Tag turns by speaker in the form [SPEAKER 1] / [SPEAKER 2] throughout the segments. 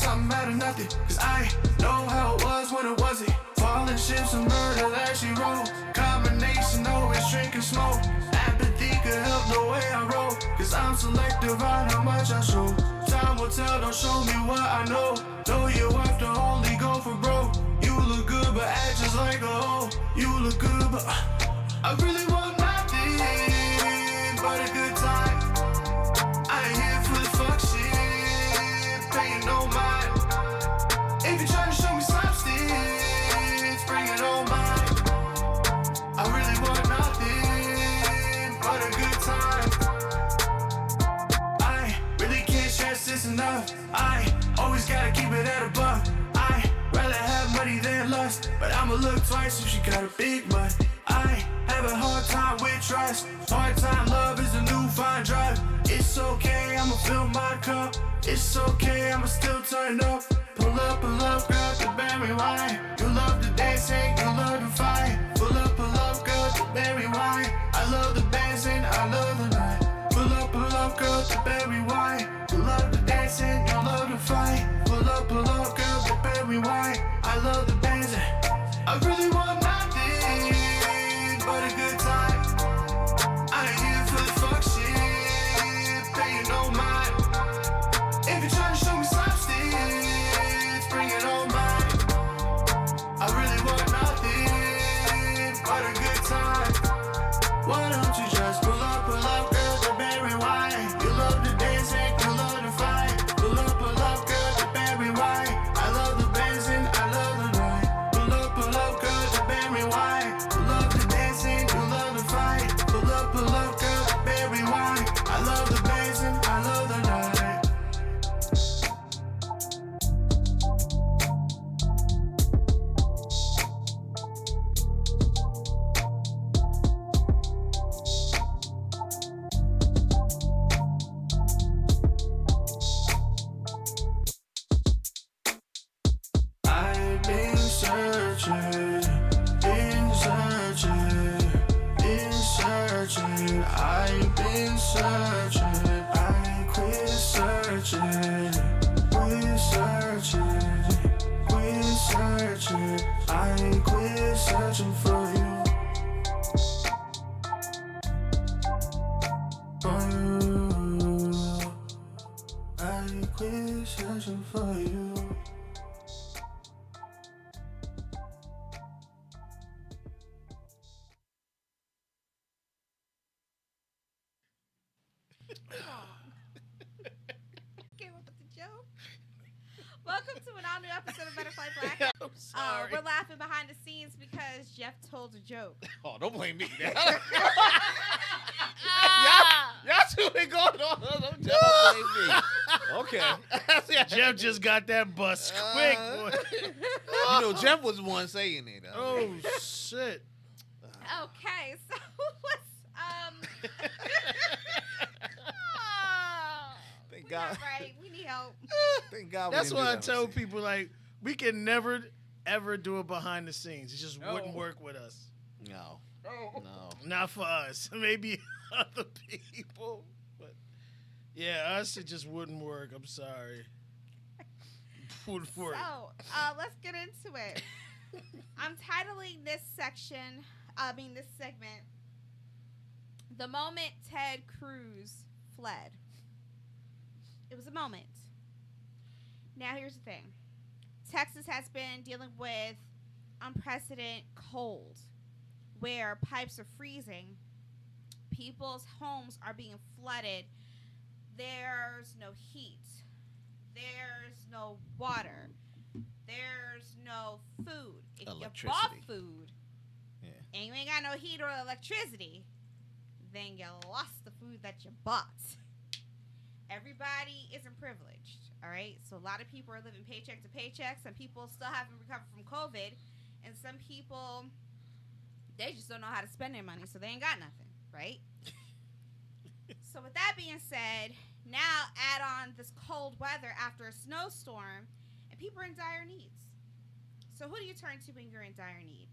[SPEAKER 1] something out of nothing. Cause I know how it was when it wasn't. Falling ships and murder that she wrote. Combination, always drink and smoke. Apathy could help the way I roll. Cause I'm selective on how much I show. Time will tell, don't show me what I know. Know you have to only go for broke. You look good but act just like a hoe. You look good but I really want nothing but a good time. I ain't here for the fuck shit, paying no mind. If you try to show me substance, bring it on mine. I really want nothing but a good time. I really can't stress this enough. I always gotta keep it at a buck. I rather have money than lust, but I'ma look twice if she got a big butt. I have a hard time with trust. Hard time love is a new fine drug. It's okay, I'ma fill my cup. It's okay, I'ma still turn up. Pull up, girl, to bury wine. You love the dancing, you love the fight. Pull up, girl, to bury wine. I love the dancing, I love the night. Pull up, girl, to bury wine. You love the dancing, you love the fight. Pull up, girl, to bury wine. I love the dancing. I really want nothing but a good time. I ain't here for the fuck shit, paying no mind. If you're trying to show me substance, bring it on mine. I really want nothing but a good time. Why don't you just pull up, girl, to berry wine? You love the dancing, you love the fight. Pull up, girl, to berry wine. I love the dancing, I love the night. Pull up, girl, to berry wine. You love the dancing, you love the fight. Pull up, girl, to berry wine. I love the dancing, I love the night. I've been searching, I've been searching. I quit searching, I quit searching for you. I quit searching for you.
[SPEAKER 2] Came up with the joke. Welcome to an all-new episode of Butterfly Black.
[SPEAKER 3] I'm sorry.
[SPEAKER 2] We're laughing behind the scenes because Jeff told a joke.
[SPEAKER 3] Oh, don't blame me. y'all two been going on. Don't blame me. Okay.
[SPEAKER 4] Jeff just got that bus quick, boy.
[SPEAKER 3] You know, Jeff was the one saying it.
[SPEAKER 4] Oh, shit.
[SPEAKER 2] Okay, so let's
[SPEAKER 3] Thank
[SPEAKER 2] we're
[SPEAKER 3] God.
[SPEAKER 2] not right. We need help.
[SPEAKER 3] Thank God. we
[SPEAKER 4] That's
[SPEAKER 3] didn't do
[SPEAKER 4] why I
[SPEAKER 3] that
[SPEAKER 4] tell
[SPEAKER 3] one.
[SPEAKER 4] people, like, we can never, ever do it behind the scenes. It just wouldn't work with us.
[SPEAKER 3] No.
[SPEAKER 2] Oh.
[SPEAKER 3] No.
[SPEAKER 4] Not for us. Maybe other people. But, yeah, us, it just wouldn't work. I'm sorry. Wouldn't work.
[SPEAKER 2] So, let's get into it. I'm titling this segment, The Moment Ted Cruz Fled. It was a moment. Now, here's the thing. Texas has been dealing with unprecedented cold, where pipes are freezing, people's homes are being flooded, there's no heat, there's no water, there's no food. If you bought food and you ain't got no heat or electricity, then you lost the food that you bought. Everybody isn't privileged, all right? So a lot of people are living paycheck to paycheck. Some people still haven't recovered from COVID, and some people, they just don't know how to spend their money, so they ain't got nothing, right? So with that being said, now add on this cold weather after a snowstorm, and people are in dire needs. So who do you turn to when you're in dire need?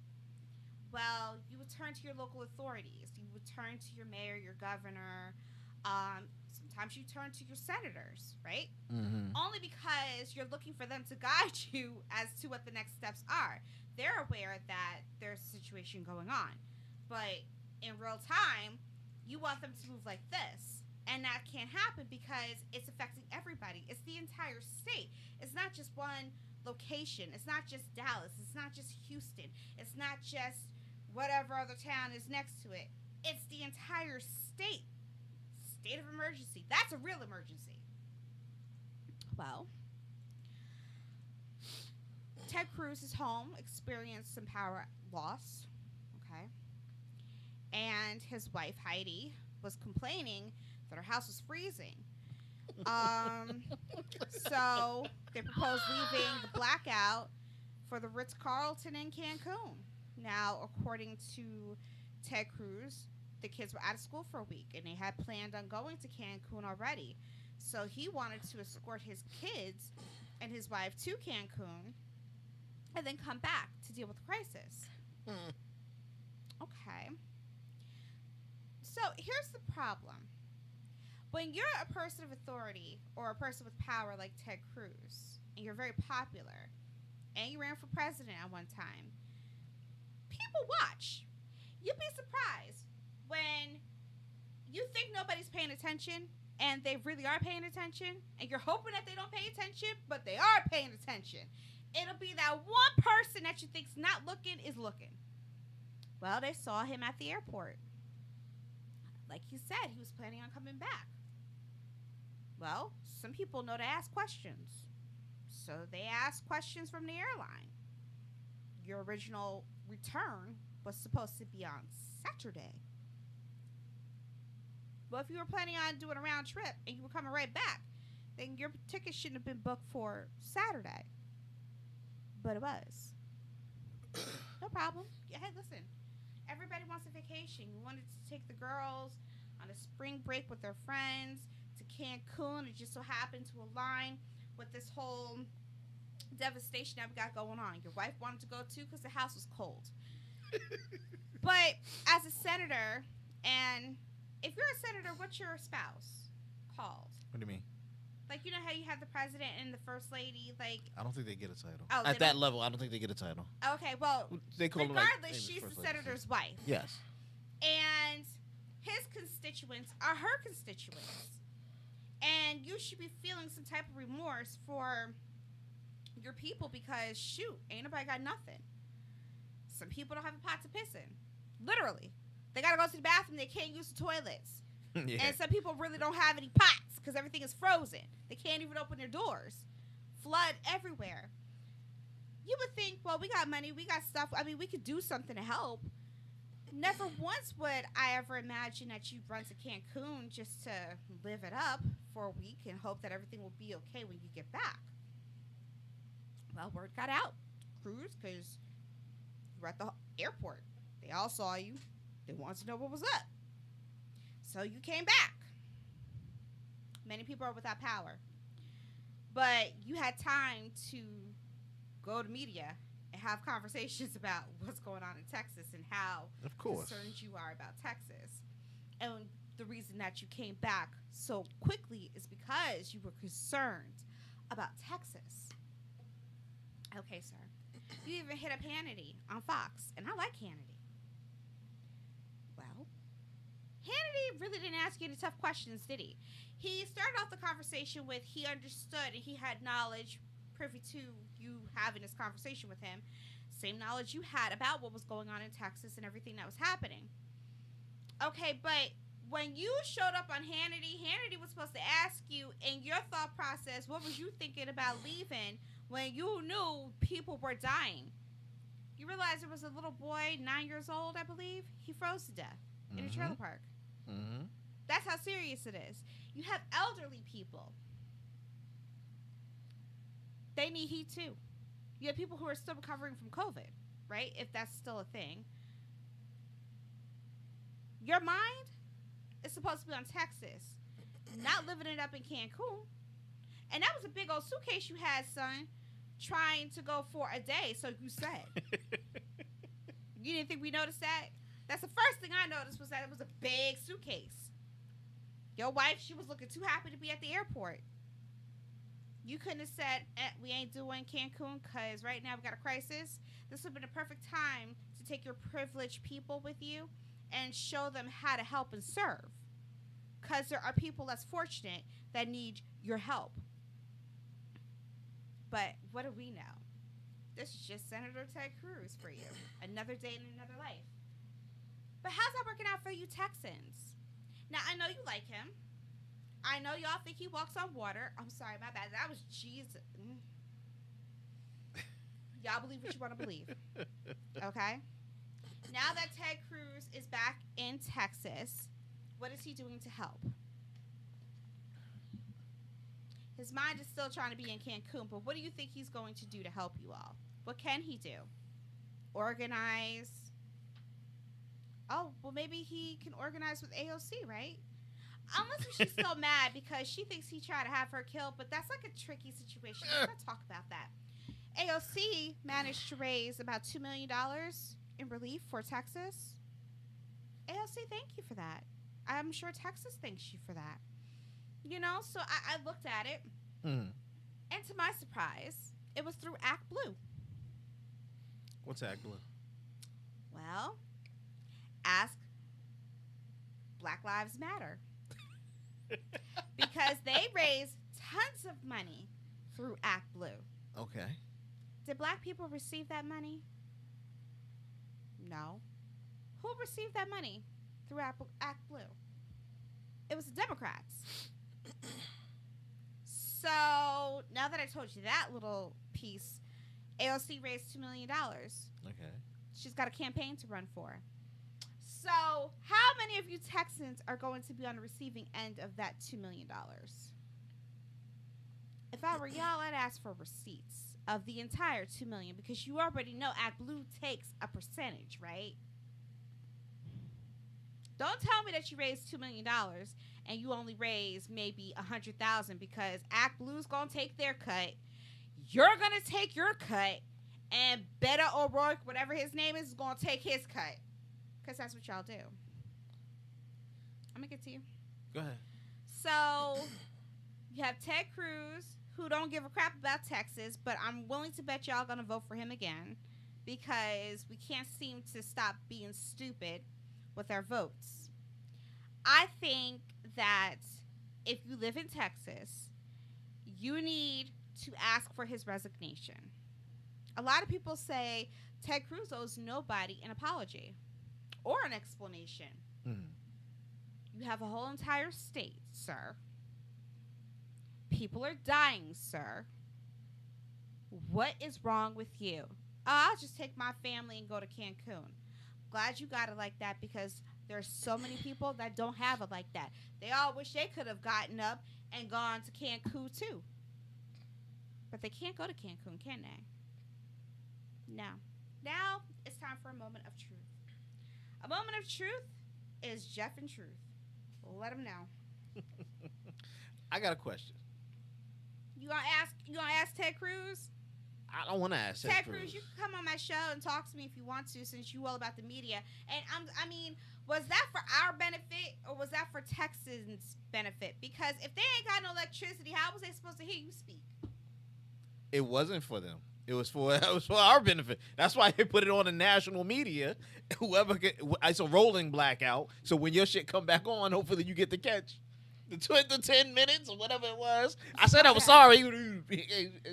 [SPEAKER 2] Well, you would turn to your local authorities. You would turn to your mayor, your governor. Sometimes you turn to your senators, right?
[SPEAKER 3] Mm-hmm.
[SPEAKER 2] Only because you're looking for them to guide you as to what the next steps are. They're aware that there's a situation going on. But in real time, you want them to move like this. And that can't happen because it's affecting everybody. It's the entire state. It's not just one location. It's not just Dallas. It's not just Houston. It's not just whatever other town is next to it. It's the entire state. State of emergency. That's a real emergency. Well, Ted Cruz's home experienced some power loss. Okay. And his wife, Heidi, was complaining that her house was freezing. So they proposed leaving the blackout for the Ritz-Carlton in Cancun. Now, according to Ted Cruz, the kids were out of school for a week, and they had planned on going to Cancun already. So he wanted to escort his kids and his wife to Cancun and then come back to deal with the crisis. Okay. So here's the problem. When you're a person of authority or a person with power like Ted Cruz, and you're very popular, and you ran for president at one time, people watch. You'd be surprised when you think nobody's paying attention and they really are paying attention, and you're hoping that they don't pay attention, but they are paying attention. It'll be that one person that you think's not looking is looking. Well, they saw him at the airport. Like he said, he was planning on coming back. Well, some people know to ask questions. So they asked questions from the airline. Your original return was supposed to be on Saturday. Well, if you were planning on doing a round trip and you were coming right back, then your ticket shouldn't have been booked for Saturday. But it was. No problem. Yeah, hey, listen. Everybody wants a vacation. You wanted to take the girls on a spring break with their friends to Cancun. It just so happened to align with this whole devastation that we got going on. Your wife wanted to go too because the house was cold. But as a senator, and if you're a senator, what's your spouse called?
[SPEAKER 3] What do you mean?
[SPEAKER 2] Like, you know how you have the president and the first lady, like...
[SPEAKER 3] I don't think they get a title.
[SPEAKER 2] Oh,
[SPEAKER 3] at that level, I don't think they get a title.
[SPEAKER 2] Okay, well,
[SPEAKER 3] They call
[SPEAKER 2] regardless,
[SPEAKER 3] them,
[SPEAKER 2] she's
[SPEAKER 3] first
[SPEAKER 2] the
[SPEAKER 3] lady.
[SPEAKER 2] senator's wife.
[SPEAKER 3] Yes.
[SPEAKER 2] And his constituents are her constituents. And you should be feeling some type of remorse for your people because, shoot, ain't nobody got nothing. Some people don't have a pot to piss in. Literally. They got to go to the bathroom. They can't use the toilets.
[SPEAKER 3] Yeah.
[SPEAKER 2] And some people really don't have any pots because everything is frozen. They can't even open their doors. Flood everywhere. You would think, well, we got money, we got stuff. I mean, we could do something to help. Never once would I ever imagine that you'd run to Cancun just to live it up for a week and hope that everything will be okay when you get back. Well, word got out, Cruz, because you were at the airport. They all saw you. They wanted to know what was up. So you came back. Many people are without power. But you had time to go to media and have conversations about what's going on in Texas and how
[SPEAKER 3] Of course.
[SPEAKER 2] concerned you are about Texas. And the reason that you came back so quickly is because you were concerned about Texas. Okay, sir. You even hit up Hannity on Fox, and I like Hannity. Well, Hannity really didn't ask you any tough questions, did he? He started off the conversation with he understood and he had knowledge privy to you having this conversation with him. Same knowledge you had about what was going on in Texas and everything that was happening. Okay, but when you showed up on Hannity, Hannity was supposed to ask you in your thought process, what was you thinking about leaving when you knew people were dying? You realize there was a little boy, 9 years old, I believe. He froze to death in a trailer park.
[SPEAKER 3] Mm-hmm.
[SPEAKER 2] That's how serious it is. You have elderly people. They need heat too. You have people who are still recovering from COVID, right? If that's still a thing. Your mind is supposed to be on Texas, not living it up in Cancun. And that was a big old suitcase you had, son, trying to go for a day, so you said. You didn't think we noticed that? That's the first thing I noticed was that it was a big suitcase. Your wife, she was looking too happy to be at the airport. You couldn't have said, we ain't doing Cancun because right now we got a crisis. This would have been a perfect time to take your privileged people with you and show them how to help and serve. Because there are people less fortunate that need your help. But what do we know? This is just Senator Ted Cruz for you. Another day in another life. But how's that working out for you Texans? Now, I know you like him. I know y'all think he walks on water. I'm sorry, my bad. That was Jesus. Y'all believe what you want to believe. Okay? Now that Ted Cruz is back in Texas, what is he doing to help? His mind is still trying to be in Cancun, but what do you think he's going to do to help you all? What can he do? Organize? Oh, well, maybe he can organize with AOC, right? Unless she's still mad because she thinks he tried to have her killed, but that's like a tricky situation. Let's not talk about that. AOC managed to raise about $2 million in relief for Texas. AOC, thank you for that. I'm sure Texas thanks you for that. You know, so I looked at it, and to my surprise, it was through Act Blue.
[SPEAKER 3] What's Act Blue?
[SPEAKER 2] Well, ask Black Lives Matter. Because they raised tons of money through Act Blue.
[SPEAKER 3] Okay.
[SPEAKER 2] Did black people receive that money? No. Who received that money through Act Blue? It was the Democrats. So, now that I told you that little piece, AOC raised $2 million.
[SPEAKER 3] Okay.
[SPEAKER 2] She's got a campaign to run for. So, how many of you Texans are going to be on the receiving end of that $2 million? If I were y'all, I'd ask for receipts of the entire $2 million because you already know Act Blue takes a percentage, right? Don't tell me that you raised $2 million and you only raised maybe $100,000 because Act Blue's going to take their cut. You're going to take your cut, and Beto O'Rourke, whatever his name is going to take his cut. Because that's what y'all do. I'm going to get to you.
[SPEAKER 3] Go ahead.
[SPEAKER 2] So, you have Ted Cruz, who don't give a crap about Texas, but I'm willing to bet y'all going to vote for him again because we can't seem to stop being stupid with our votes. I think that if you live in Texas, you need to ask for his resignation. A lot of people say Ted Cruz owes nobody an apology or an explanation. You have a whole entire state, sir. People are dying, sir. What is wrong with you? I'll just take my family and go to Cancun. Glad you got it like that because there's so many people that don't have it like that. They all wish they could have gotten up and gone to Cancun too. But they can't go to Cancun, can they? No. Now it's time for a moment of truth. A moment of truth is Jeff and Truth. Let him know.
[SPEAKER 3] I got a question.
[SPEAKER 2] You gonna ask Ted Cruz?
[SPEAKER 3] I don't want to ask
[SPEAKER 2] Ted Cruz, you can come on my show and talk to me if you want to, since you all about the media. And I mean, was that for our benefit or was that for Texans' benefit? Because if they ain't got no electricity, how was they supposed to hear you speak?
[SPEAKER 3] It wasn't for them. It was for our benefit. That's why they put it on the national media. Whoever it's a rolling blackout. So when your shit come back on, hopefully you get the catch. The 10 minutes or whatever it was. I said I was sorry.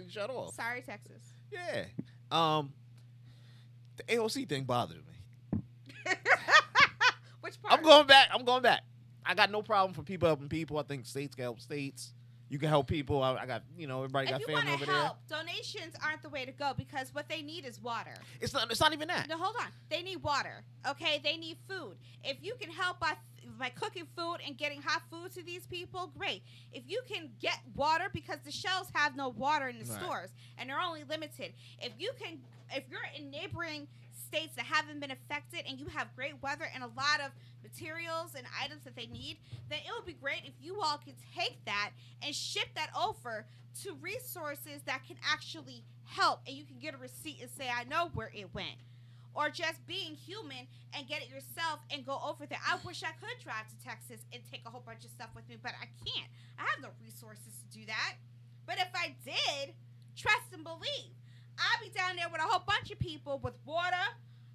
[SPEAKER 3] Shut off.
[SPEAKER 2] Sorry, Texas.
[SPEAKER 3] Yeah. The AOC thing bothered me.
[SPEAKER 2] Which part?
[SPEAKER 3] I'm going back. I got no problem for people helping people. I think states can help states. You can help people. I got, everybody got family over there. If you want to
[SPEAKER 2] help, donations aren't the way to go because what they need is water.
[SPEAKER 3] It's not even that.
[SPEAKER 2] No, hold on. They need water, okay? They need food. If you can help by cooking food and getting hot food to these people, great. If you can get water, because the shelves have no water in the stores and they're only limited. If you're in neighboring states that haven't been affected and you have great weather and a lot of materials and items that they need, then it would be great if you all could take that and ship that over to resources that can actually help, and you can get a receipt and say, I know where it went. or just being human and get it yourself and go over there. I wish I could drive to Texas and take a whole bunch of stuff with me, but I can't. I have no resources to do that. But if I did, trust and believe, I'd be down there with a whole bunch of people with water,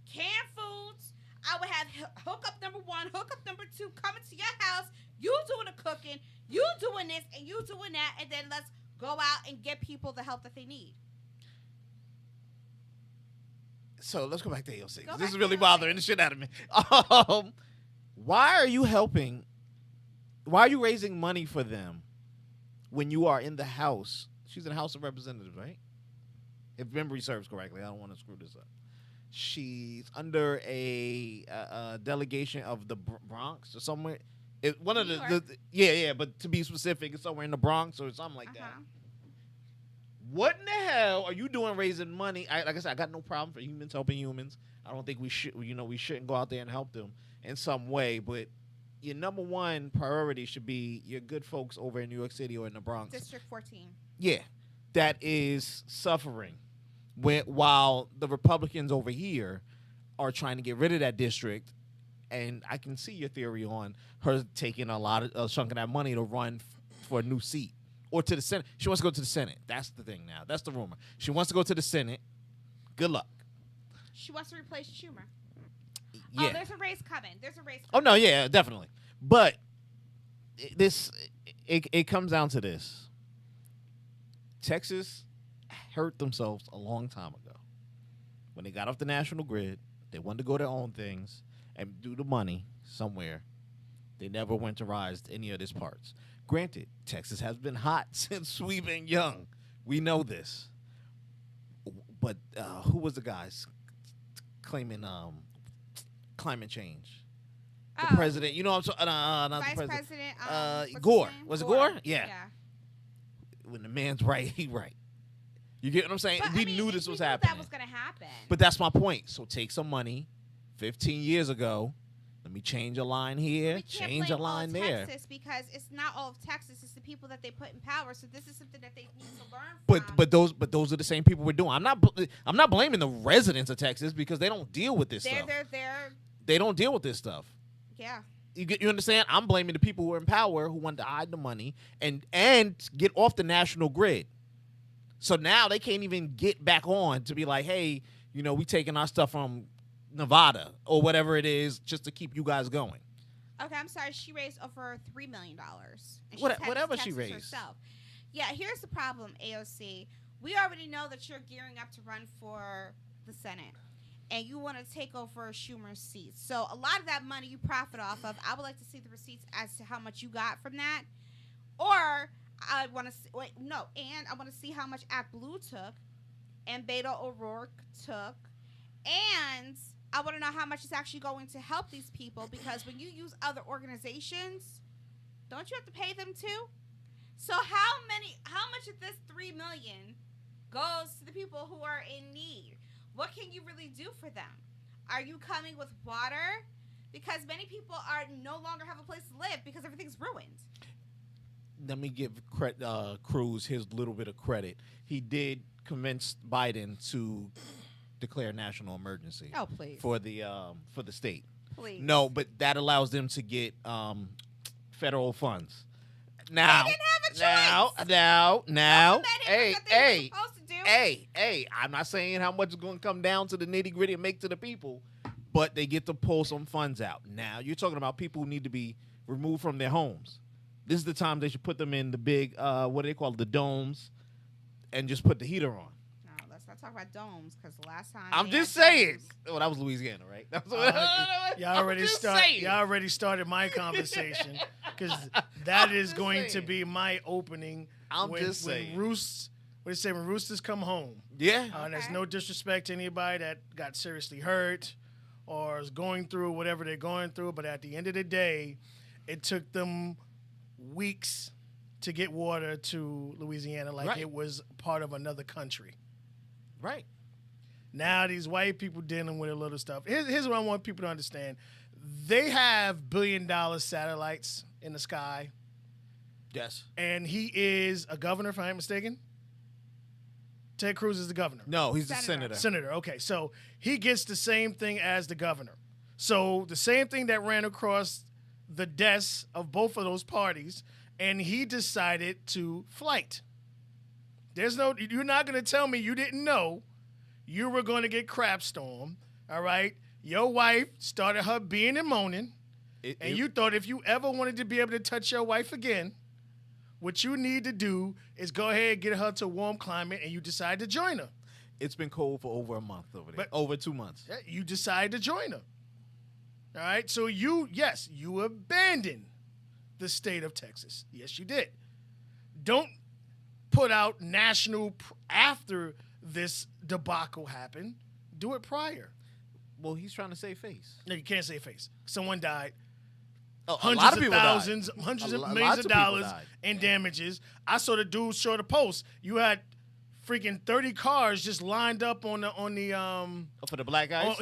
[SPEAKER 2] canned foods. I would have hookup number 1, hookup number 2 coming to your house. You doing the cooking, you doing this, and you doing that, and then let's go out and get people the help that they need.
[SPEAKER 3] So let's go back to AOC.
[SPEAKER 2] Go
[SPEAKER 3] This
[SPEAKER 2] back
[SPEAKER 3] is
[SPEAKER 2] to
[SPEAKER 3] really
[SPEAKER 2] AOC.
[SPEAKER 3] bothering the shit out of me. Why are you helping? Why are you raising money for them when you are in the House? She's in the House of Representatives, right? If memory serves correctly. I don't want to screw this up. She's under a delegation of the Bronx or somewhere. One of
[SPEAKER 2] New
[SPEAKER 3] the yeah, but to be specific, it's somewhere in the Bronx or something like that. What in the hell are you doing raising money? Like I said, I got no problem for humans helping humans. I don't think we shouldn't go out there and help them in some way. But your number one priority should be your good folks over in New York City or in the Bronx.
[SPEAKER 2] District 14.
[SPEAKER 3] Yeah, that is suffering. While the Republicans over here are trying to get rid of that district. And I can see your theory on her taking a chunk of that money to run for a new seat. Or to the Senate. She wants to go to the Senate. That's the thing now. That's the rumor. She wants to go to the Senate. Good luck.
[SPEAKER 2] She wants to replace Schumer.
[SPEAKER 3] Yeah.
[SPEAKER 2] Oh, there's a race coming.
[SPEAKER 3] Oh, no, yeah, definitely. But it comes down to this. Texas hurt themselves a long time ago. When they got off the national grid, they wanted to go their own things and do the money somewhere. They never went to rise to any of these parts. Granted, Texas has been hot since we've been young. We know this. But who was the guys claiming climate change? The president. You know what I'm not
[SPEAKER 2] Vice
[SPEAKER 3] the president.
[SPEAKER 2] President.
[SPEAKER 3] Gore. Was it Gore? Yeah.
[SPEAKER 2] Yeah.
[SPEAKER 3] When the man's right, he right. You get what I'm saying?
[SPEAKER 2] But,
[SPEAKER 3] we knew this was happening.
[SPEAKER 2] That was going to happen.
[SPEAKER 3] But that's my point. So take some money 15 years ago. Let me change a line here, change a line there.
[SPEAKER 2] Texas, because it's not all of Texas. It's the people that they put in power. So this is something that they need to learn from.
[SPEAKER 3] But those are the same people we're doing. I'm not blaming the residents of Texas because they don't deal with this stuff. They don't deal with this stuff.
[SPEAKER 2] Yeah.
[SPEAKER 3] You understand? I'm blaming the people who are in power who want to hide the money and get off the national grid. So now they can't even get back on to be like, hey, we taking our stuff from Nevada or whatever it is just to keep you guys going.
[SPEAKER 2] Okay, I'm sorry. She raised over $3 million.
[SPEAKER 3] Whatever she raised.
[SPEAKER 2] Herself. Yeah, here's the problem, AOC. We already know that you're gearing up to run for the Senate. And you want to take over Schumer's seat. So a lot of that money you profit off of, I would like to see the receipts as to how much you got from that. Or I want to I want to see how much ActBlue took and Beto O'Rourke took. And I want to know how much it's actually going to help these people, because when you use other organizations, don't you have to pay them too? So how much of this $3 million goes to the people who are in need? What can you really do for them? Are you coming with water? Because many people are no longer have a place to live because everything's ruined.
[SPEAKER 3] Let me give Cruz his little bit of credit. He did convince Biden to declare national emergency.
[SPEAKER 2] Oh, please.
[SPEAKER 3] For the state.
[SPEAKER 2] Please.
[SPEAKER 3] No, but that allows them to get federal funds. Now,
[SPEAKER 2] they didn't have a choice.
[SPEAKER 3] Now.
[SPEAKER 2] Hey.
[SPEAKER 3] I'm not saying how much is going to come down to the nitty gritty and make to the people, but they get to pull some funds out. Now, you're talking about people who need to be removed from their homes. This is the time they should put them in the big, what do they call it, the domes, and just put the heater on.
[SPEAKER 2] No, let's not talk about domes, because the last time
[SPEAKER 3] I'm just saying. Well, that was Louisiana, right?
[SPEAKER 4] Y'all already started my conversation, because that is going to be my opening. When roosters come home.
[SPEAKER 3] Yeah.
[SPEAKER 4] There's no disrespect to anybody that got seriously hurt or is going through whatever they're going through, but at the end of the day, it took them weeks to get water to Louisiana like it was part of another country.
[SPEAKER 3] Right.
[SPEAKER 4] Now these white people dealing with a little stuff. Here's what I want people to understand. They have billion-dollar satellites in the sky.
[SPEAKER 3] Yes.
[SPEAKER 4] And he is a governor, if I'm not mistaken. Ted Cruz is the governor.
[SPEAKER 3] No, he's the
[SPEAKER 2] Senator.
[SPEAKER 3] senator.
[SPEAKER 4] Senator. Okay, so he gets the same thing as the governor. So the same thing that ran across the desks of both of those parties, and he decided to flight. You're not going to tell me you didn't know you were going to get crap stormed. All right, your wife started her being and moaning, and you thought if you ever wanted to be able to touch your wife again, what you need to do is go ahead and get her to a warm climate, and you decide to join her.
[SPEAKER 3] It's been cold for over a month over there.
[SPEAKER 4] But-
[SPEAKER 3] over 2 months.
[SPEAKER 4] Yeah, you decide to join her. All right, so you abandoned the state of Texas. Yes, you did. Don't put out after this debacle happened. Do it prior.
[SPEAKER 3] Well, he's trying to save face.
[SPEAKER 4] No, you can't say face. Someone died.
[SPEAKER 3] Oh, a
[SPEAKER 4] Hundreds
[SPEAKER 3] lot of
[SPEAKER 4] of
[SPEAKER 3] people
[SPEAKER 4] thousands,
[SPEAKER 3] died.
[SPEAKER 4] hundreds of
[SPEAKER 3] Lots
[SPEAKER 4] millions of
[SPEAKER 3] people
[SPEAKER 4] dollars
[SPEAKER 3] died.
[SPEAKER 4] in damages. I saw the dude show the post. You had freaking 30 cars just lined up on the
[SPEAKER 3] Oh, for the black guys?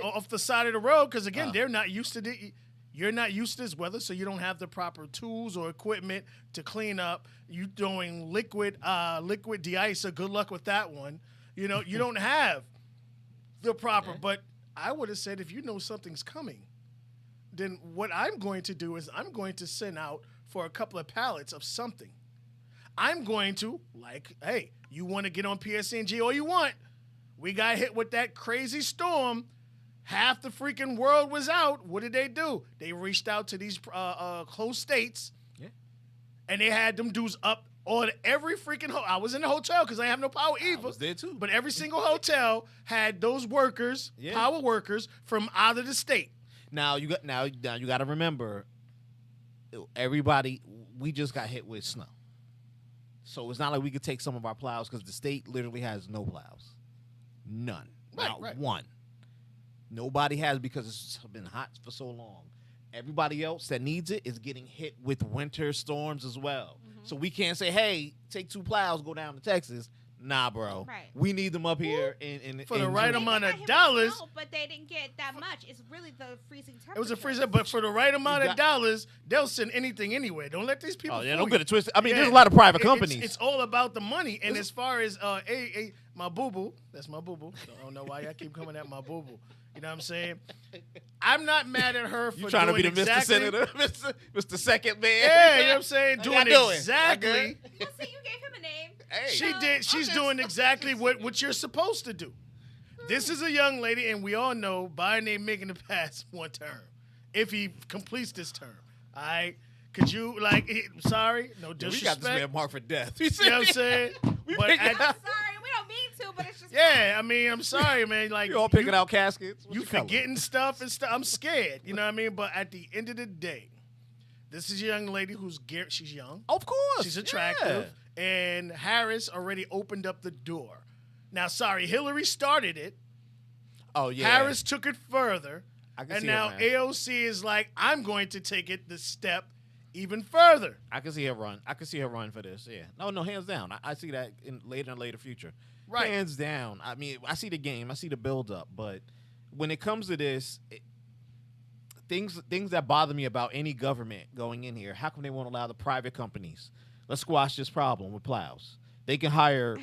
[SPEAKER 4] off the side of the road, because again,
[SPEAKER 3] Oh.
[SPEAKER 4] they're not used to you're not used to this weather, so you don't have the proper tools or equipment to clean up. You throwing liquid de-icer. Good luck with that one. You know, you don't have the proper. But I would have said, if you know something's coming, then what I'm going to do is I'm going to send out for a couple of pallets of something. I'm going to, hey, you want to get on PSNG all you want. We got hit with that crazy storm. Half the freaking world was out. What did they do? They reached out to these close states, and they had them dudes up on every freaking I was in the hotel because I have no power either.
[SPEAKER 3] I was there too.
[SPEAKER 4] But every single hotel had those workers, power workers from out of the state.
[SPEAKER 3] Now you got to remember, everybody. We just got hit with snow, so it's not like we could take some of our plows because the state literally has no plows, none, not one. Nobody has because it's been hot for so long. Everybody else that needs it is getting hit with winter storms as well. Mm-hmm. So we can't say, "Hey, take 2 plows, go down to Texas." Nah, bro. Right. We need them up here
[SPEAKER 4] for the right
[SPEAKER 3] June.
[SPEAKER 4] amount of dollars.
[SPEAKER 2] Snow, but they didn't get that much. It's really the freezing temperature.
[SPEAKER 4] It was a freezer, but for the right amount of dollars, they'll send anything anywhere. Don't let these people.
[SPEAKER 3] Oh yeah, don't get it twisted. I mean, there's a lot of private companies.
[SPEAKER 4] It's all about the money. And as far as my boo boo, that's my boo boo. I don't know why I keep coming at my boo boo. You know what I'm saying? I'm not mad at her for
[SPEAKER 3] trying
[SPEAKER 4] doing
[SPEAKER 3] to be the
[SPEAKER 4] exactly,
[SPEAKER 3] Mr. Senator, Mr. Second Man.
[SPEAKER 4] Yeah, you know what I'm saying? Doing
[SPEAKER 3] doing?
[SPEAKER 4] exactly.
[SPEAKER 2] Well, see, you gave him a name.
[SPEAKER 3] Hey.
[SPEAKER 4] She did. She's doing exactly what you're supposed to do. This is a young lady, and we all know Biden ain't making it past 1 term if he completes this term. All right? Could you, sorry, no disrespect.
[SPEAKER 3] We got this man marked for death.
[SPEAKER 4] You know what I'm saying?
[SPEAKER 2] I'm sorry, we don't mean to, but it's just.
[SPEAKER 4] Yeah, I mean, I'm sorry, man. Like,
[SPEAKER 3] you all picking out caskets.
[SPEAKER 4] You forgetting stuff and stuff. I'm scared. You know what I mean? But at the end of the day, this is a young lady she's young.
[SPEAKER 3] Of course.
[SPEAKER 4] She's attractive. Yeah. And Harris already opened up the door. Now, sorry, Hillary started it.
[SPEAKER 3] Oh, yeah.
[SPEAKER 4] Harris took it further.
[SPEAKER 3] And
[SPEAKER 4] now AOC is like, I'm going to take it the step even further.
[SPEAKER 3] I can see her run. I can see her run for this. Yeah. No, hands down. I see that in later future.
[SPEAKER 4] Right.
[SPEAKER 3] Hands down. I mean, I see the game. I see the build up. But when it comes to this, things that bother me about any government going in here, how come they won't allow the private companies? Let's squash this problem with plows. They can hire.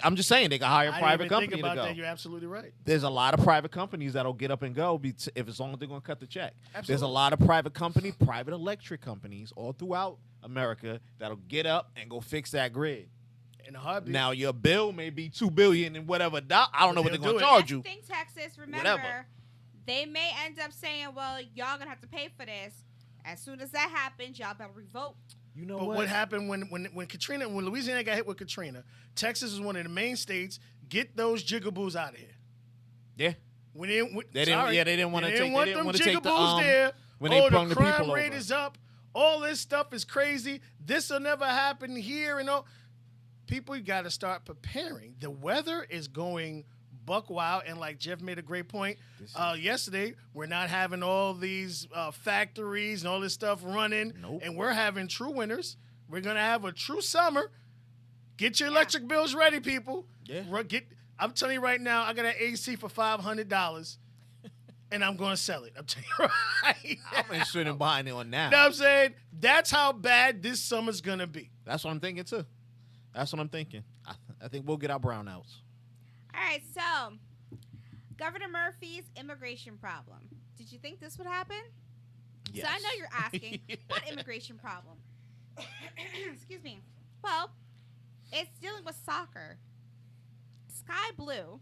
[SPEAKER 3] I'm just saying they can hire a private company to go.
[SPEAKER 4] That. You're absolutely right.
[SPEAKER 3] There's a lot of private companies that'll get up and go as long as they're going to cut the check.
[SPEAKER 4] Absolutely.
[SPEAKER 3] There's a lot of private electric companies all throughout America that'll get up and go fix that grid.
[SPEAKER 4] In a heartbeat.
[SPEAKER 3] Now your bill may be $2 billion and whatever. I don't know what they're going to charge you.
[SPEAKER 2] That's the thing, Texas. Remember, they may end up saying, "Well, y'all gonna have to pay for this." As soon as that happens, y'all better revoke.
[SPEAKER 3] You know
[SPEAKER 4] what happened when Louisiana got hit with Katrina? Texas was one of the main states. Get those jigaboos out of here.
[SPEAKER 3] Yeah.
[SPEAKER 4] They didn't
[SPEAKER 3] want to take.
[SPEAKER 4] They didn't want them jigaboos there.
[SPEAKER 3] When they brung
[SPEAKER 4] the
[SPEAKER 3] the people
[SPEAKER 4] crime rate
[SPEAKER 3] over.
[SPEAKER 4] is up. All this stuff is crazy. This will never happen here and all. People got to start preparing. The weather is going buck wild, and like Jeff made a great point yesterday, we're not having all these factories and all this stuff running, and we're having true winters. We're gonna have a true summer. Get your electric bills ready, people.
[SPEAKER 3] Yeah.
[SPEAKER 4] I'm telling you right now, I got an AC for $500, and I'm gonna sell it. I'm telling you right now.
[SPEAKER 3] I'm interested in buying it on now.
[SPEAKER 4] You know what I'm saying? That's how bad this summer's gonna be.
[SPEAKER 3] That's what I'm thinking too. That's what I'm thinking. I think we'll get our brownouts.
[SPEAKER 2] All right, so Governor Murphy's immigration problem. Did you think this would happen?
[SPEAKER 3] Yes.
[SPEAKER 2] So I know you're asking, what immigration problem? Excuse me. Well, it's dealing with soccer. Sky Blue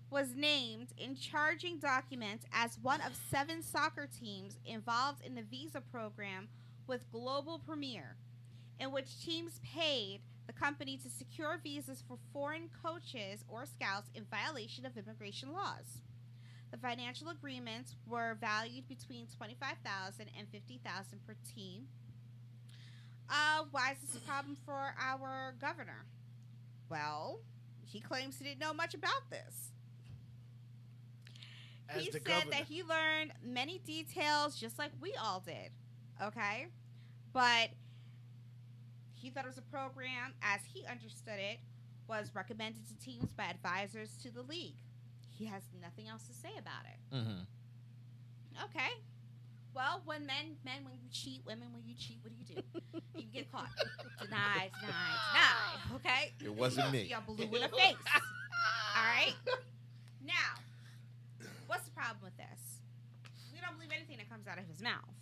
[SPEAKER 2] was named in charging documents as one of 7 soccer teams involved in the visa program with Global Premier, in which teams paid the company to secure visas for foreign coaches or scouts in violation of immigration laws. The financial agreements were valued between $25,000 and $50,000 per team. Why is this a problem for our governor? Well, he claims he didn't know much about this. He said that he learned many details just like we all did, okay? But he thought it was a program, as he understood it, was recommended to teams by advisors to the league. He has nothing else to say about it.
[SPEAKER 3] Mm-hmm.
[SPEAKER 2] Okay. Well, when men when you cheat, women when you cheat, what do? You get caught. Deny. Okay?
[SPEAKER 3] It wasn't me.
[SPEAKER 2] You're blue in the face. All right? Now, what's the problem with this? We don't believe anything that comes out of his mouth.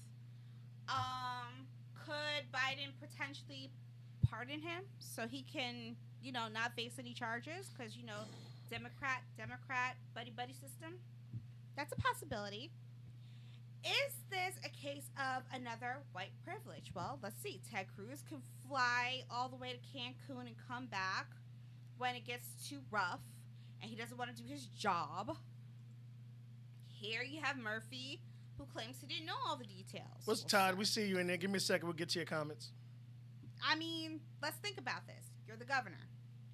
[SPEAKER 2] Could Biden potentially pardon him so he can, not face any charges? Because, Democrat, buddy system. That's a possibility. Is this a case of another white privilege? Well, let's see. Ted Cruz can fly all the way to Cancun and come back when it gets too rough and he doesn't want to do his job. Here you have Murphy, who claims he didn't know all the details.
[SPEAKER 4] What's Todd? We see you in there. Give me a second. We'll get to your comments.
[SPEAKER 2] I mean, let's think about this. You're the governor.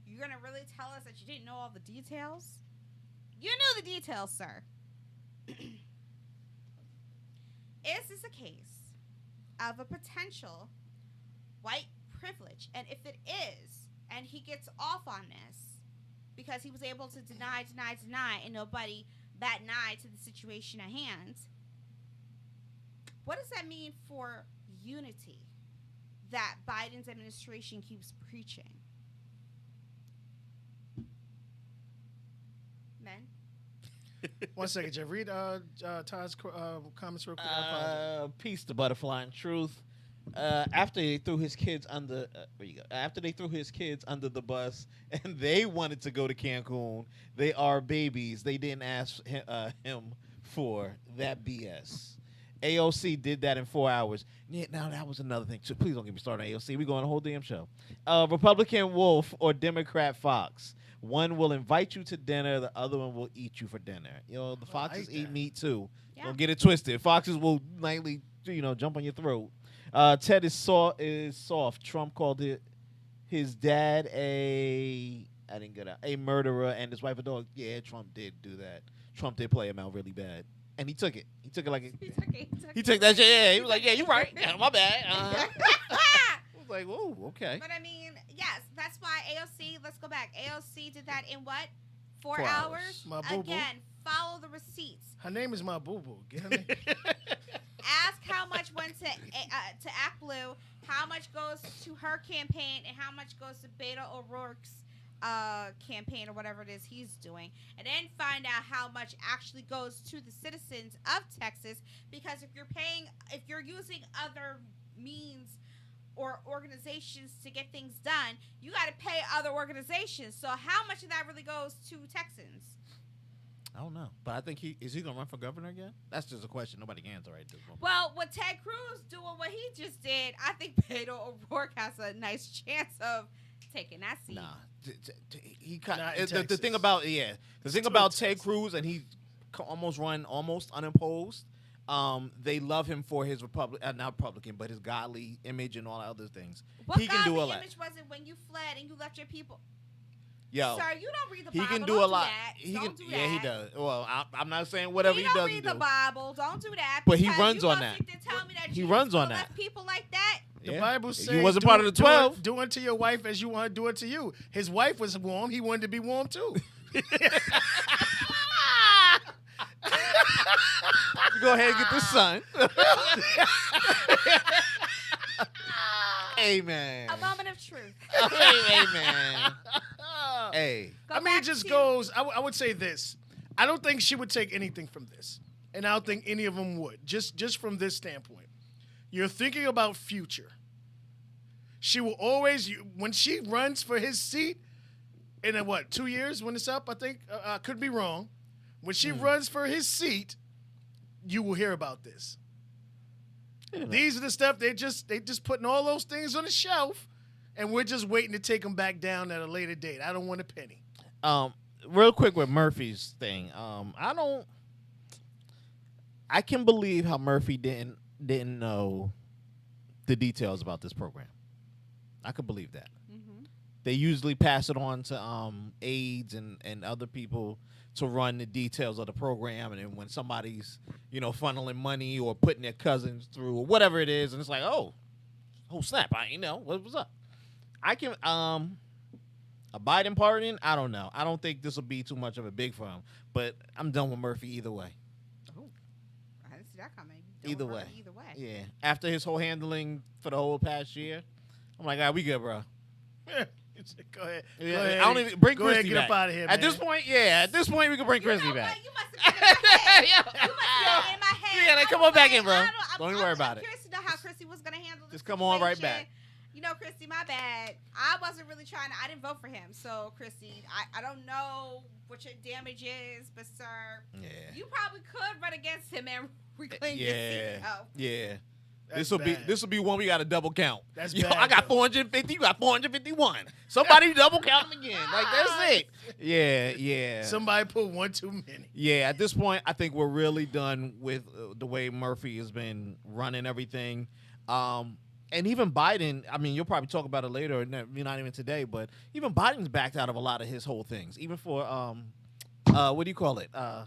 [SPEAKER 2] You're going to really tell us that you didn't know all the details? You knew the details, sir. Is this a case of a potential white privilege? And if it is, and he gets off on this because he was able to deny, and nobody bat an eye to the situation at hand, what does that mean for unity that Biden's administration keeps preaching? Men?
[SPEAKER 4] 1 second, Jeff. Read Todd's comments real quick. I apologize.
[SPEAKER 3] Peace to Butterfly and Truth. After they threw his kids under, After they threw his kids under the bus and they wanted to go to Cancun, they are babies. They didn't ask him for that BS. AOC did that in 4 hours. Yeah, now that was another thing. So please don't get me started on AOC. We're going a whole damn show. Republican Wolf or Democrat Fox. One will invite you to dinner. The other one will eat you for dinner. The foxes eat meat too.
[SPEAKER 2] Yeah.
[SPEAKER 3] Don't get it twisted. Foxes will nightly, jump on your throat. Ted is soft. Trump called his dad a murderer and his wife a dog. Yeah, Trump did do that. Trump did play him out really bad. And he took it. He took it like he took that shit. Yeah, he was like, yeah, you're right. Yeah, my bad. I was like, whoa, okay.
[SPEAKER 2] But I mean, yes, that's why AOC, let's go back. AOC did that in what? 4
[SPEAKER 3] 4
[SPEAKER 2] hours?
[SPEAKER 3] hours.
[SPEAKER 4] My boo-boo.
[SPEAKER 2] Again, follow the receipts.
[SPEAKER 4] Her name is my boo-boo. Get her name.
[SPEAKER 2] Ask how much went to Act Blue, how much goes to her campaign, and how much goes to Beto O'Rourke's campaign or whatever it is he's doing, and then find out how much actually goes to the citizens of Texas. Because if you're using other means or organizations to get things done, you got to pay other organizations. So how much of that really goes to Texans?
[SPEAKER 3] I don't know, but I think is he gonna run for governor again? That's just a question nobody can answer right at this moment.
[SPEAKER 2] Well, with Ted Cruz doing what he just did, I think Beto O'Rourke has a nice chance of taking that seat.
[SPEAKER 3] Nah, he kind
[SPEAKER 4] Not in
[SPEAKER 3] of the
[SPEAKER 4] Texas.
[SPEAKER 3] thing about Ted Cruz, and he almost unopposed. They love him for his not Republican, but his godly image and all other things.
[SPEAKER 2] What
[SPEAKER 3] he can do a
[SPEAKER 2] godly
[SPEAKER 3] lot.
[SPEAKER 2] image was it when you fled and you left your people?
[SPEAKER 3] Yo,
[SPEAKER 2] Sir, you don't read the
[SPEAKER 3] he
[SPEAKER 2] Bible.
[SPEAKER 3] can do
[SPEAKER 2] Don't
[SPEAKER 3] a lot.
[SPEAKER 2] that.
[SPEAKER 3] He
[SPEAKER 2] Don't
[SPEAKER 3] can,
[SPEAKER 2] do
[SPEAKER 3] yeah, he
[SPEAKER 2] that.
[SPEAKER 3] does. Well, I'm not saying whatever he
[SPEAKER 2] don't
[SPEAKER 3] doesn't
[SPEAKER 2] read
[SPEAKER 3] do.
[SPEAKER 2] the Bible. Don't do that.
[SPEAKER 3] But he
[SPEAKER 2] because
[SPEAKER 3] runs
[SPEAKER 2] you
[SPEAKER 3] on
[SPEAKER 2] gonna
[SPEAKER 3] that.
[SPEAKER 2] sit there tell me that
[SPEAKER 3] He
[SPEAKER 2] Jesus
[SPEAKER 3] runs on
[SPEAKER 2] gonna
[SPEAKER 3] that.
[SPEAKER 2] left people like that.
[SPEAKER 4] The
[SPEAKER 3] Yeah.
[SPEAKER 4] Bible
[SPEAKER 3] You
[SPEAKER 4] says
[SPEAKER 3] wasn't part of the 12.
[SPEAKER 4] Do unto your wife as you want to do it to you. His wife was warm. He wanted to be warm too.
[SPEAKER 3] You go ahead and get the sun. Amen.
[SPEAKER 2] A moment of truth.
[SPEAKER 3] Amen. Hey,
[SPEAKER 2] Go
[SPEAKER 4] I mean,
[SPEAKER 2] back
[SPEAKER 4] it just
[SPEAKER 2] to-
[SPEAKER 4] goes. I would say this. I don't think she would take anything from this, and I don't think any of them would. Just from this standpoint, you're thinking about future. She will always, when she runs for his seat, in 2 years when it's up, I think, I could be wrong. When she runs for his seat, you will hear about this. These are the stuff they just putting all those things on the shelf, and we're just waiting to take them back down at a later date. I don't want a penny.
[SPEAKER 3] Real quick with Murphy's thing. I can believe how Murphy didn't know the details about this program. I could believe that. They usually pass it on to aides and other people to run the details of the program, and then when somebody's funneling money or putting their cousins through or whatever it is, and it's like, oh snap, I what's up. I can a Biden pardon, I don't know. I don't think this will be too much of a big for him, but I'm done with Murphy either way.
[SPEAKER 2] Oh, I didn't see that coming.
[SPEAKER 3] Either way.
[SPEAKER 2] Either way.
[SPEAKER 3] Yeah, after his whole handling for the whole past year, I'm like, we good, bro.
[SPEAKER 4] Go ahead.
[SPEAKER 3] Yeah,
[SPEAKER 4] Go ahead.
[SPEAKER 3] I don't even bring
[SPEAKER 4] Go ahead,
[SPEAKER 3] Christy
[SPEAKER 4] get
[SPEAKER 3] back.
[SPEAKER 4] up out of here,
[SPEAKER 3] At
[SPEAKER 4] man.
[SPEAKER 3] this point, we can bring
[SPEAKER 2] You
[SPEAKER 3] Christy
[SPEAKER 2] know
[SPEAKER 3] back.
[SPEAKER 2] what? You must have been in my head. You must have been in my head.
[SPEAKER 3] Yeah, then
[SPEAKER 2] I
[SPEAKER 3] come
[SPEAKER 2] was
[SPEAKER 3] on back
[SPEAKER 2] like,
[SPEAKER 3] in, bro.
[SPEAKER 2] I
[SPEAKER 3] Don't even worry about
[SPEAKER 2] I'm
[SPEAKER 3] it.
[SPEAKER 2] curious to know how Christy was going to handle this
[SPEAKER 3] Just come on right
[SPEAKER 2] situation.
[SPEAKER 3] back.
[SPEAKER 2] Christy, my bad. I wasn't really trying to. I didn't vote for him. So, Christy, I don't know what your damage is, but, sir,
[SPEAKER 3] Yeah.
[SPEAKER 2] you probably could run against him and reclaim your seat. Oh.
[SPEAKER 3] Yeah.
[SPEAKER 4] That's
[SPEAKER 3] This will be one we got to double count.
[SPEAKER 4] That's
[SPEAKER 3] Yo,
[SPEAKER 4] bad,
[SPEAKER 3] I got
[SPEAKER 4] though.
[SPEAKER 3] 450. You got 451. Somebody double count them again. Like that's it. Yeah.
[SPEAKER 4] Somebody put one too many.
[SPEAKER 3] Yeah. At this point, I think we're really done with the way Murphy has been running everything. And even Biden. I mean, you'll probably talk about it later. Not even today, but even Biden's backed out of a lot of his whole things. Even for what do you call it? I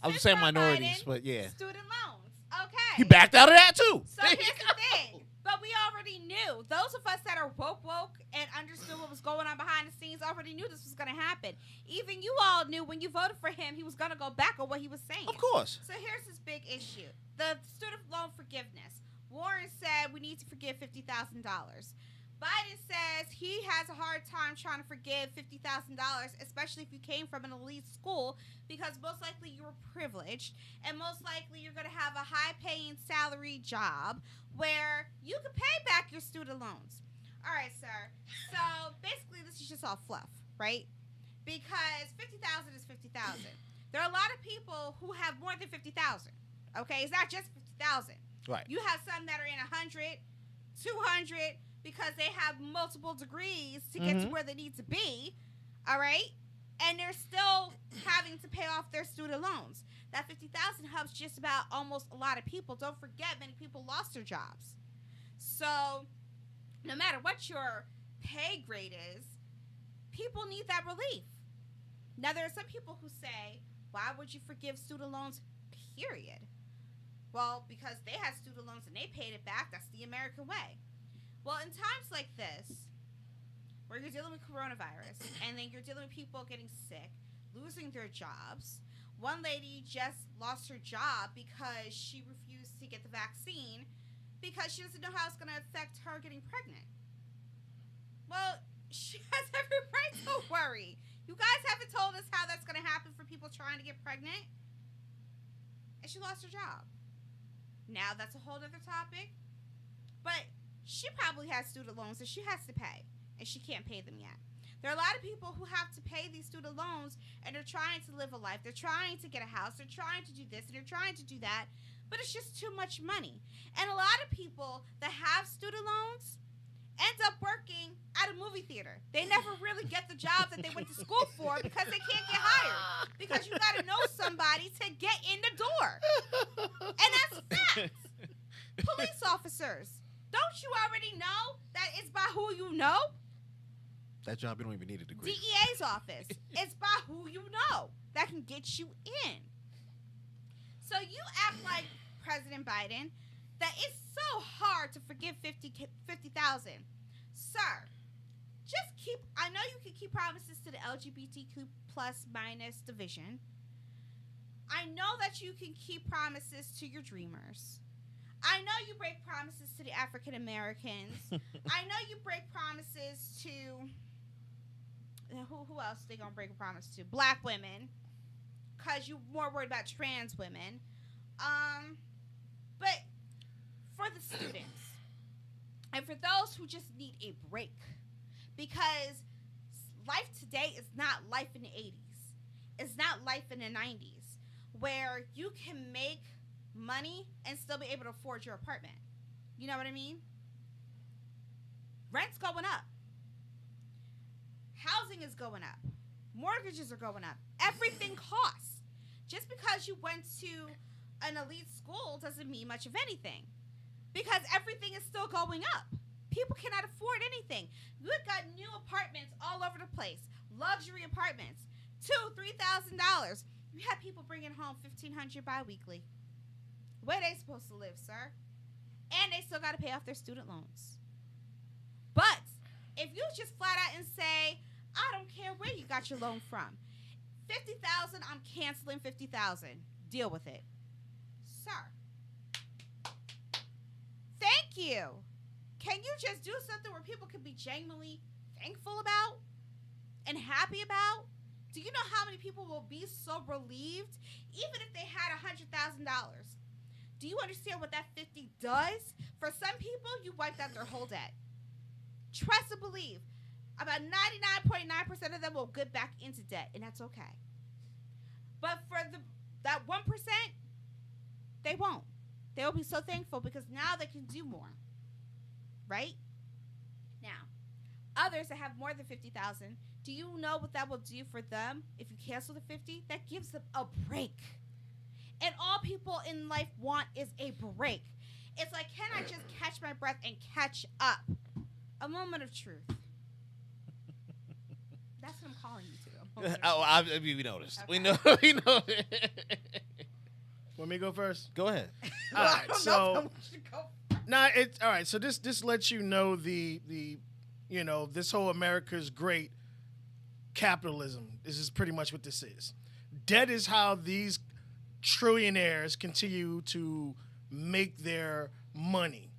[SPEAKER 3] was just saying
[SPEAKER 2] Since
[SPEAKER 3] minorities,
[SPEAKER 2] Biden,
[SPEAKER 3] but yeah,
[SPEAKER 2] Student loans. Okay.
[SPEAKER 3] he backed out of that too.
[SPEAKER 2] So here's the thing. But we already knew. Those of us that are woke and understood what was going on behind the scenes already knew this was going to happen. Even you all knew when you voted for him, he was going to go back on what he was saying.
[SPEAKER 3] Of course.
[SPEAKER 2] So here's this big issue. The student loan forgiveness. Warren said we need to forgive $50,000. Biden says he has a hard time trying to forgive $50,000, especially if you came from an elite school, because most likely you were privileged, and most likely you're going to have a high-paying salary job where you can pay back your student loans. All right, sir. So basically, this is just all fluff, right? Because $50,000 is $50,000. There are a lot of people who have more than $50,000. Okay, it's not just $50,000.
[SPEAKER 3] Right.
[SPEAKER 2] You have some that are in 100, 200, because they have multiple degrees to get to where they need to be, all right? And they're still having to pay off their student loans. That $50,000 helps just about almost a lot of people. Don't forget, many people lost their jobs. So no matter what your pay grade is, people need that relief. Now, there are some people who say, why would you forgive student loans, period? Well, because they had student loans and they paid it back. That's the American way. Well, in times like this, where you're dealing with coronavirus, and then you're dealing with people getting sick, losing their jobs. One lady just lost her job because she refused to get the vaccine because she doesn't know how it's going to affect her getting pregnant. Well, she has every right to worry. You guys haven't told us how that's going to happen for people trying to get pregnant. And she lost her job. Now, that's a whole other topic. But she probably has student loans that she has to pay, and she can't pay them yet. There are a lot of people who have to pay these student loans, and they're trying to live a life. They're trying to get a house. They're trying to do this, and they're trying to do that. But it's just too much money. And a lot of people that have student loans end up working at a movie theater. They never really get the job that they went to school for because they can't get hired. Because you got to know somebody to get in the door. And that's facts. Police officers, don't you already know that it's by who you know?
[SPEAKER 3] That job, you don't even need a degree.
[SPEAKER 2] DEA's office, it's by who you know that can get you in. So you act like President Biden that it's so hard to forgive 50,000. Sir, just keep, I know you can keep promises to the LGBTQ plus minus division. I know that you can keep promises to your dreamers. I know you break promises to the African Americans. I know you break promises to who else they gonna break a promise to? Black women, cause you more worried about trans women. But for the students and for those who just need a break, because life today is not life in the 80s. It's not life in the 90s, where you can make money and still be able to afford your apartment. You know what I mean? Rent's going up. Housing is going up. Mortgages are going up. Everything costs. Just because you went to an elite school doesn't mean much of anything, because everything is still going up. People cannot afford anything. We've got new apartments all over the place, luxury apartments, $2,000-$3,000. You have people bringing home $1,500 bi-weekly. Where are they supposed to live, sir? And they still got to pay off their student loans. But if you just flat out and say, I don't care where you got your loan from, $50,000, I'm canceling $50,000. Deal with it, sir. Thank you. Can you just do something where people can be genuinely thankful about and happy about? Do you know how many people will be so relieved, even if they had $100,000? Do you understand what that 50 does? For some people, you wiped out their whole debt. Trust and believe, about 99.9% of them will get back into debt, and that's okay. But for that 1%, they won't. They will be so thankful because now they can do more. Right? Now, others that have more than 50,000, do you know what that will do for them if you cancel the 50? That gives them a break. And all people in life want is a break. It's like, can I just catch my breath and catch up? A moment of truth. That's what I'm calling you to.
[SPEAKER 3] We noticed.
[SPEAKER 2] Okay.
[SPEAKER 3] We know. We know.
[SPEAKER 4] Want me to go first?
[SPEAKER 3] Go ahead.
[SPEAKER 4] All right.
[SPEAKER 2] I don't know if I
[SPEAKER 4] So,
[SPEAKER 2] want you to go.
[SPEAKER 4] nah, it's all right. So this lets you know the this whole America's great capitalism. This is pretty much what this is. Debt is how these trillionaires continue to make their money.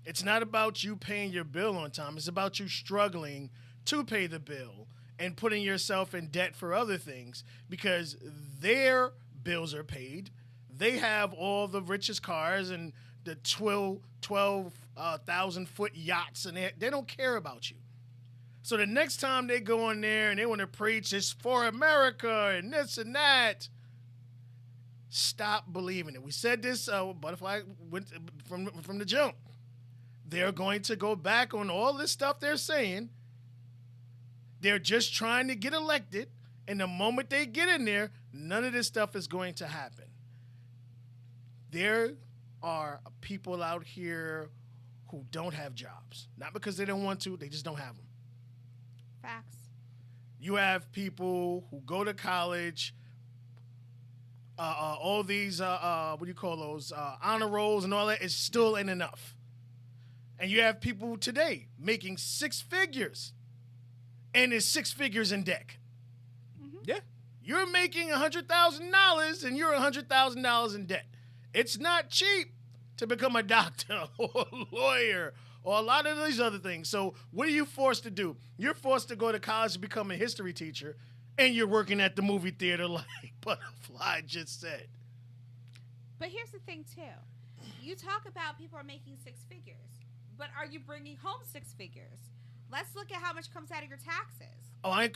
[SPEAKER 4] It's not about you paying your bill on time. It's about you struggling to pay the bill and putting yourself in debt for other things because their bills are paid. They have all the richest cars and the 12,000-foot yachts, and they don't care about you. So the next time they go in there and they want to preach it's for America and this and that, stop believing it. We said this, Butterfly went from the jump. They're going to go back on all this stuff they're saying. They're just trying to get elected, and the moment they get in there, none of this stuff is going to happen. There are people out here who don't have jobs. Not because they don't want to, they just don't have them.
[SPEAKER 2] Facts.
[SPEAKER 4] You have people who go to college, all these, what do you call those, honor rolls and all that is still ain't enough. And you have people today making six figures, and it's 6 figures in debt.
[SPEAKER 2] Mm-hmm.
[SPEAKER 3] Yeah.
[SPEAKER 4] You're making $100,000 and you're $100,000 in debt. It's not cheap to become a doctor or a lawyer or a lot of these other things. So what are you forced to do? You're forced to go to college to become a history teacher, and you're working at the movie theater like Butterfly just said.
[SPEAKER 2] But here's the thing, too. You talk about people are making 6 figures, but are you bringing home 6 figures? Let's look at how much comes out of your taxes.
[SPEAKER 4] Oh, hey,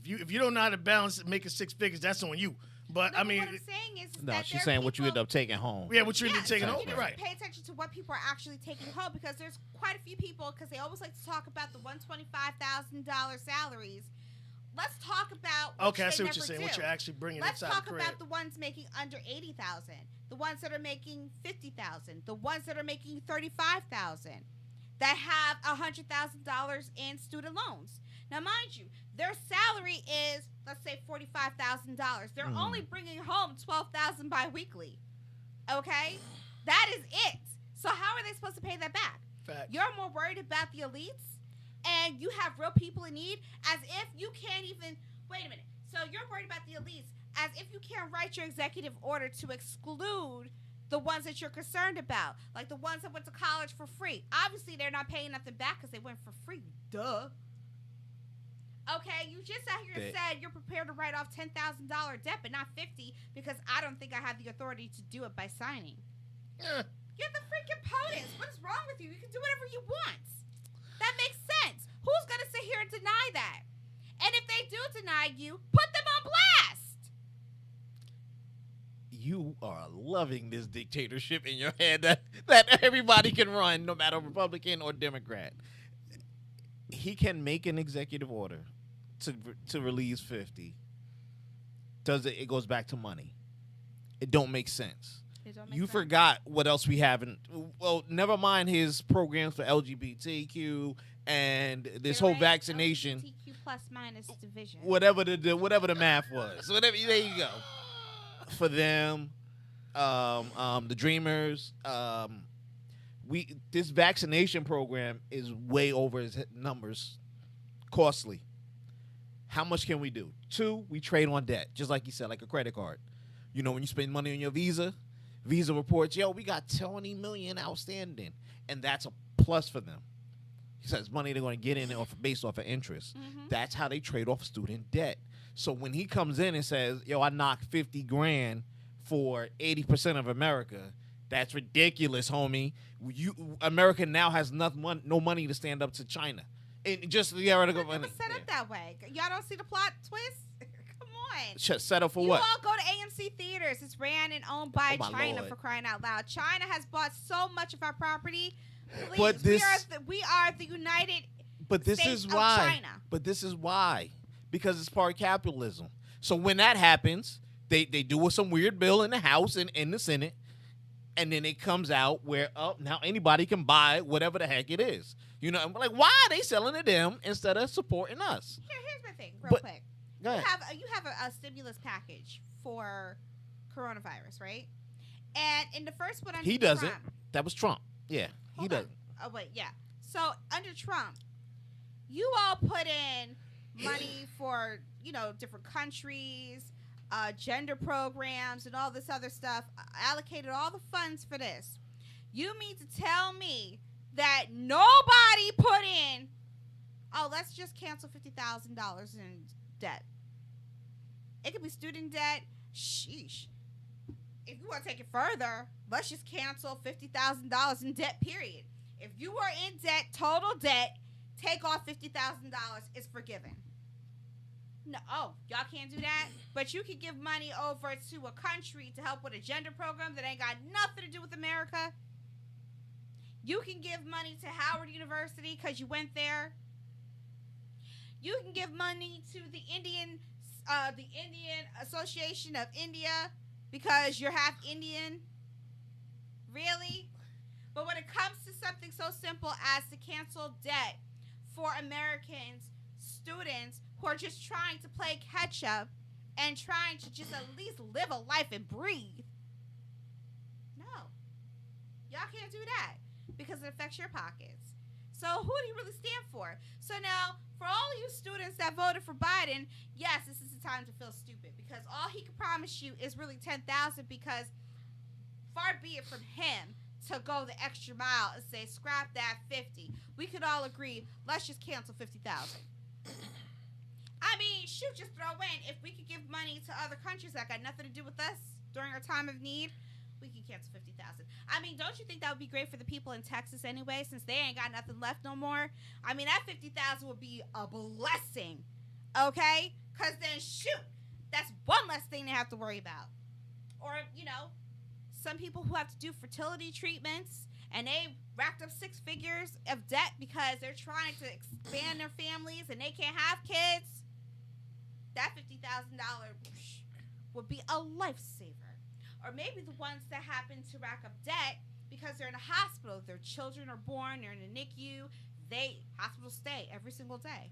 [SPEAKER 4] if you don't know how to balance making 6 figures, that's on you. But
[SPEAKER 2] No,
[SPEAKER 4] I mean,
[SPEAKER 2] what I'm saying is
[SPEAKER 3] No,
[SPEAKER 2] that
[SPEAKER 3] she's
[SPEAKER 2] there are
[SPEAKER 3] saying what you
[SPEAKER 2] people-
[SPEAKER 3] end up taking home.
[SPEAKER 4] yeah, what you ended up taking
[SPEAKER 2] so
[SPEAKER 4] home,
[SPEAKER 2] you need
[SPEAKER 4] right?
[SPEAKER 2] to pay attention to what people are actually taking home, because there's quite a few people, because they always like to talk about the $125,000 salaries. Let's talk about which
[SPEAKER 4] Okay, I
[SPEAKER 2] they
[SPEAKER 4] see what you're
[SPEAKER 2] never
[SPEAKER 4] saying.
[SPEAKER 2] do.
[SPEAKER 4] What you're actually bringing
[SPEAKER 2] Let's
[SPEAKER 4] inside
[SPEAKER 2] talk
[SPEAKER 4] the crib.
[SPEAKER 2] about the ones making under 80,000, the ones that are making 50,000, the ones that are making 35,000, that have $100,000 in student loans. Now, mind you, their salary is, let's say, $45,000. They're only bringing home $12,000 bi-weekly. Okay, that is it. So how are they supposed to pay that back?
[SPEAKER 4] Fact.
[SPEAKER 2] You're more worried about the elites, and you have real people in need, as if you can't even, wait a minute. So you're worried about the elites as if you can't write your executive order to exclude the ones that you're concerned about, like the ones that went to college for free. Obviously, they're not paying nothing back because they went for free. Duh. Okay, you just out here said you're prepared to write off $10,000 debt, but not 50 because I don't think I have the authority to do it by signing. You're the freaking POTUS. What is wrong with you? You can do whatever you want. That makes sense. Who's gonna sit here and deny that? And if they do deny you, put them on blast.
[SPEAKER 3] You are loving this dictatorship in your head that everybody can run, no matter Republican or Democrat. He can make an executive order to release 50. It goes back to money. It don't make sense. You forgot what else we haven't. Well, never mind his programs for LGBTQ and this whole vaccination.
[SPEAKER 2] LGBTQ plus minus division.
[SPEAKER 3] Whatever the math was. So there you go. For them, the Dreamers, this vaccination program is way over his numbers, costly. How much can we do? 2, we trade on debt, just like you said, like a credit card. You know, when you spend money on your Visa reports, we got 20 million outstanding, and that's a plus for them. He says money they're going to get in based off of interest. Mm-hmm. That's how they trade off student debt. So when he comes in and says, I knocked 50 grand for 80% of America, that's ridiculous, homie. America now has no money to stand up to China. And just the article money.
[SPEAKER 2] It was set up that way. Y'all don't see the plot twist? Come on.
[SPEAKER 3] Set up for what?
[SPEAKER 2] You all go to AMC theaters. It's ran and owned by China, Lord. For crying out loud. China has bought so much of our property. Please, we are the United States of China.
[SPEAKER 3] But this is why. Because it's part capitalism. So when that happens, they do some weird bill in the House and in the Senate. And then it comes out where now anybody can buy whatever the heck it is. You know, like, why are they selling to them instead of supporting us?
[SPEAKER 2] Here's my thing, real quick.
[SPEAKER 3] Go ahead.
[SPEAKER 2] You have a stimulus package for coronavirus, right? And in the first one,
[SPEAKER 3] he doesn't. That was Trump. Yeah, he doesn't.
[SPEAKER 2] Oh wait, yeah. So under Trump, you all put in money for different countries. Gender programs and all this other stuff, allocated all the funds for this. You mean to tell me that nobody put in, let's just cancel $50,000 in debt. It could be student debt. Sheesh. If you want to take it further, let's just cancel $50,000 in debt, period. If you are in debt, total debt, take off $50,000, it's forgiven. No, y'all can't do that. But you can give money over to a country to help with a gender program that ain't got nothing to do with America. You can give money to Howard University because you went there. You can give money to the Indian Association of India because you're half Indian. Really? But when it comes to something so simple as to cancel debt for Americans, students who are just trying to play catch up and trying to just at least live a life and breathe. No. Y'all can't do that because it affects your pockets. So who do you really stand for? So now, for all you students that voted for Biden, yes, this is the time to feel stupid because all he can promise you is really 10,000 because far be it from him to go the extra mile and say, scrap that 50. We could all agree, let's just cancel 50,000. I mean, shoot, just throw in. If we could give money to other countries that got nothing to do with us during our time of need, we could cancel 50,000. I mean, don't you think that would be great for the people in Texas anyway, since they ain't got nothing left no more? I mean, that 50,000 would be a blessing, okay? Because then, shoot, that's one less thing they have to worry about. Or, some people who have to do fertility treatments, and they racked up 6 figures of debt because they're trying to expand their families and they can't have kids. That $50,000 would be a lifesaver. Or maybe the ones that happen to rack up debt because they're in a hospital, their children are born, they're in a NICU, hospital stay every single day.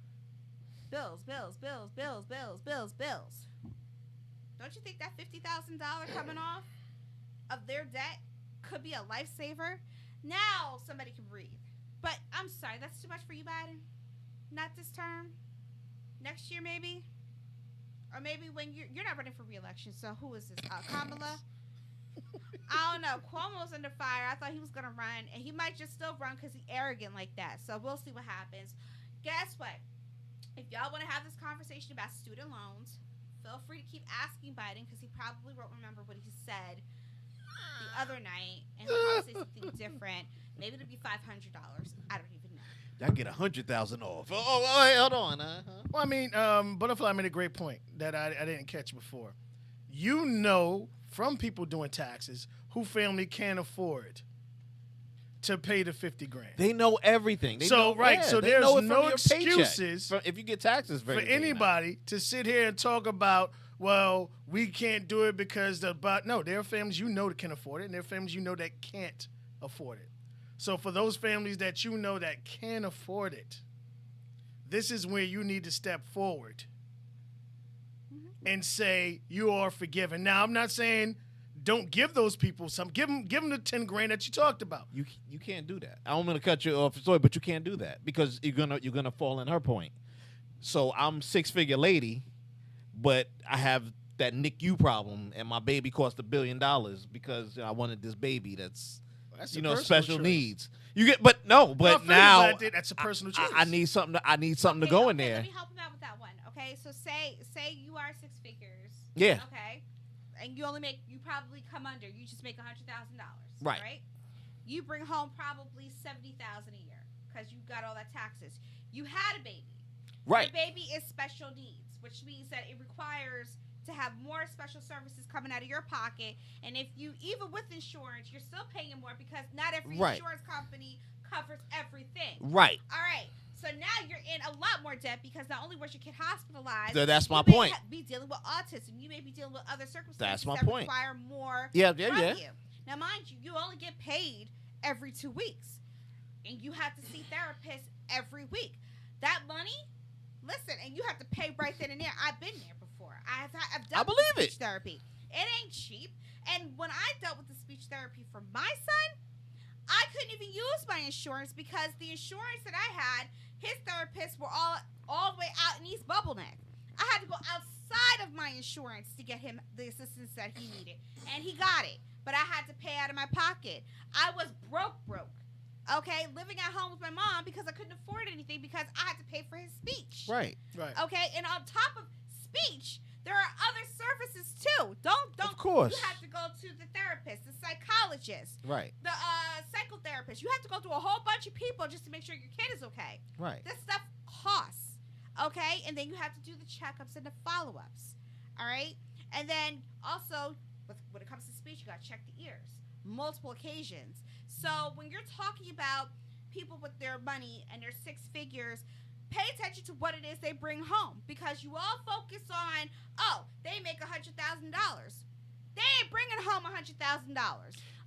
[SPEAKER 2] Bills, bills, bills, bills, bills, bills, bills. Don't you think that $50,000 coming off of their debt could be a lifesaver? Now somebody can breathe. But I'm sorry, that's too much for you, Biden. Not this term. Next year, maybe. Or maybe when you're not running for re-election. So who is this? Kamala? I don't know. Cuomo's under fire. I thought he was gonna run, and he might just still run because he's arrogant like that. So we'll see what happens. Guess what? If y'all want to have this conversation about student loans, feel free to keep asking Biden because he probably won't remember what he said the other night, and he'll probably say something different. Maybe it'll be $500. I don't even know.
[SPEAKER 3] Y'all get 100,000 off. Oh, hey, hold on.
[SPEAKER 4] Well, I mean, Butterfly made a great point that I didn't catch before. You know from people doing taxes who family can't afford to pay the $50,000.
[SPEAKER 3] They know everything. So
[SPEAKER 4] there's no excuses
[SPEAKER 3] if you get taxes
[SPEAKER 4] for anybody to sit here and talk about, well, we can't do it because there are families you know that can afford it, and there are families you know that can't afford it. So for those families that you know that can afford it, this is where you need to step forward and say you are forgiven. Now, I'm not saying don't give those people some. Give them the $10,000 that you talked about.
[SPEAKER 3] You can't do that. I'm gonna cut you off the story, but you can't do that because you're gonna fall in her point. So I'm 6-figure lady, but I have that NICU problem, and my baby cost $1 billion because I wanted this baby that's special
[SPEAKER 4] choice.
[SPEAKER 3] Needs. You get, but now
[SPEAKER 4] that's a personal choice.
[SPEAKER 3] I need something. To go in there.
[SPEAKER 2] Let me help him out with that one. Okay, so say you are 6 figures.
[SPEAKER 3] Yeah.
[SPEAKER 2] Okay, and you probably come under. You just make $100,000.
[SPEAKER 3] Right.
[SPEAKER 2] Right. You bring home probably $70,000 a year because you got all that taxes. You had a baby.
[SPEAKER 3] Right.
[SPEAKER 2] The baby is special needs, which means that it requires to have more special services coming out of your pocket. And if you, even with insurance, you're still paying more because not every insurance company covers everything.
[SPEAKER 3] Right.
[SPEAKER 2] All right. So now you're in a lot more debt because not only was your kid hospitalized,
[SPEAKER 3] so that's my
[SPEAKER 2] you
[SPEAKER 3] point.
[SPEAKER 2] May be dealing with autism. You may be dealing with other circumstances
[SPEAKER 3] That's my
[SPEAKER 2] that
[SPEAKER 3] point.
[SPEAKER 2] require more
[SPEAKER 3] Yeah.
[SPEAKER 2] from you. Now, mind you, you only get paid every 2 weeks, and you have to see therapists every week. That money, listen, and you have to pay right then and there. I've been there before. I've done speech therapy. It ain't cheap. And when I dealt with the speech therapy for my son, I couldn't even use my insurance because the insurance that I had, his therapists were all the way out in East Bubbleneck. I had to go outside of my insurance to get him the assistance that he needed. And he got it. But I had to pay out of my pocket. I was broke. Okay, living at home with my mom because I couldn't afford anything because I had to pay for his speech.
[SPEAKER 3] Right.
[SPEAKER 2] Okay, and on top of speech, there are other services too. Don't.
[SPEAKER 3] Of course.
[SPEAKER 2] You have to go to the therapist, the psychologist,
[SPEAKER 3] right,
[SPEAKER 2] the psychotherapist. You have to go through a whole bunch of people just to make sure your kid is okay.
[SPEAKER 3] Right.
[SPEAKER 2] This stuff costs. Okay, and then you have to do the checkups and the follow-ups. All right, and then also when it comes to speech, you got to check the ears multiple occasions. So when you're talking about people with their money and their 6 figures, pay attention to what it is they bring home because you all focus on, they make $100,000. They ain't bringing home $100,000.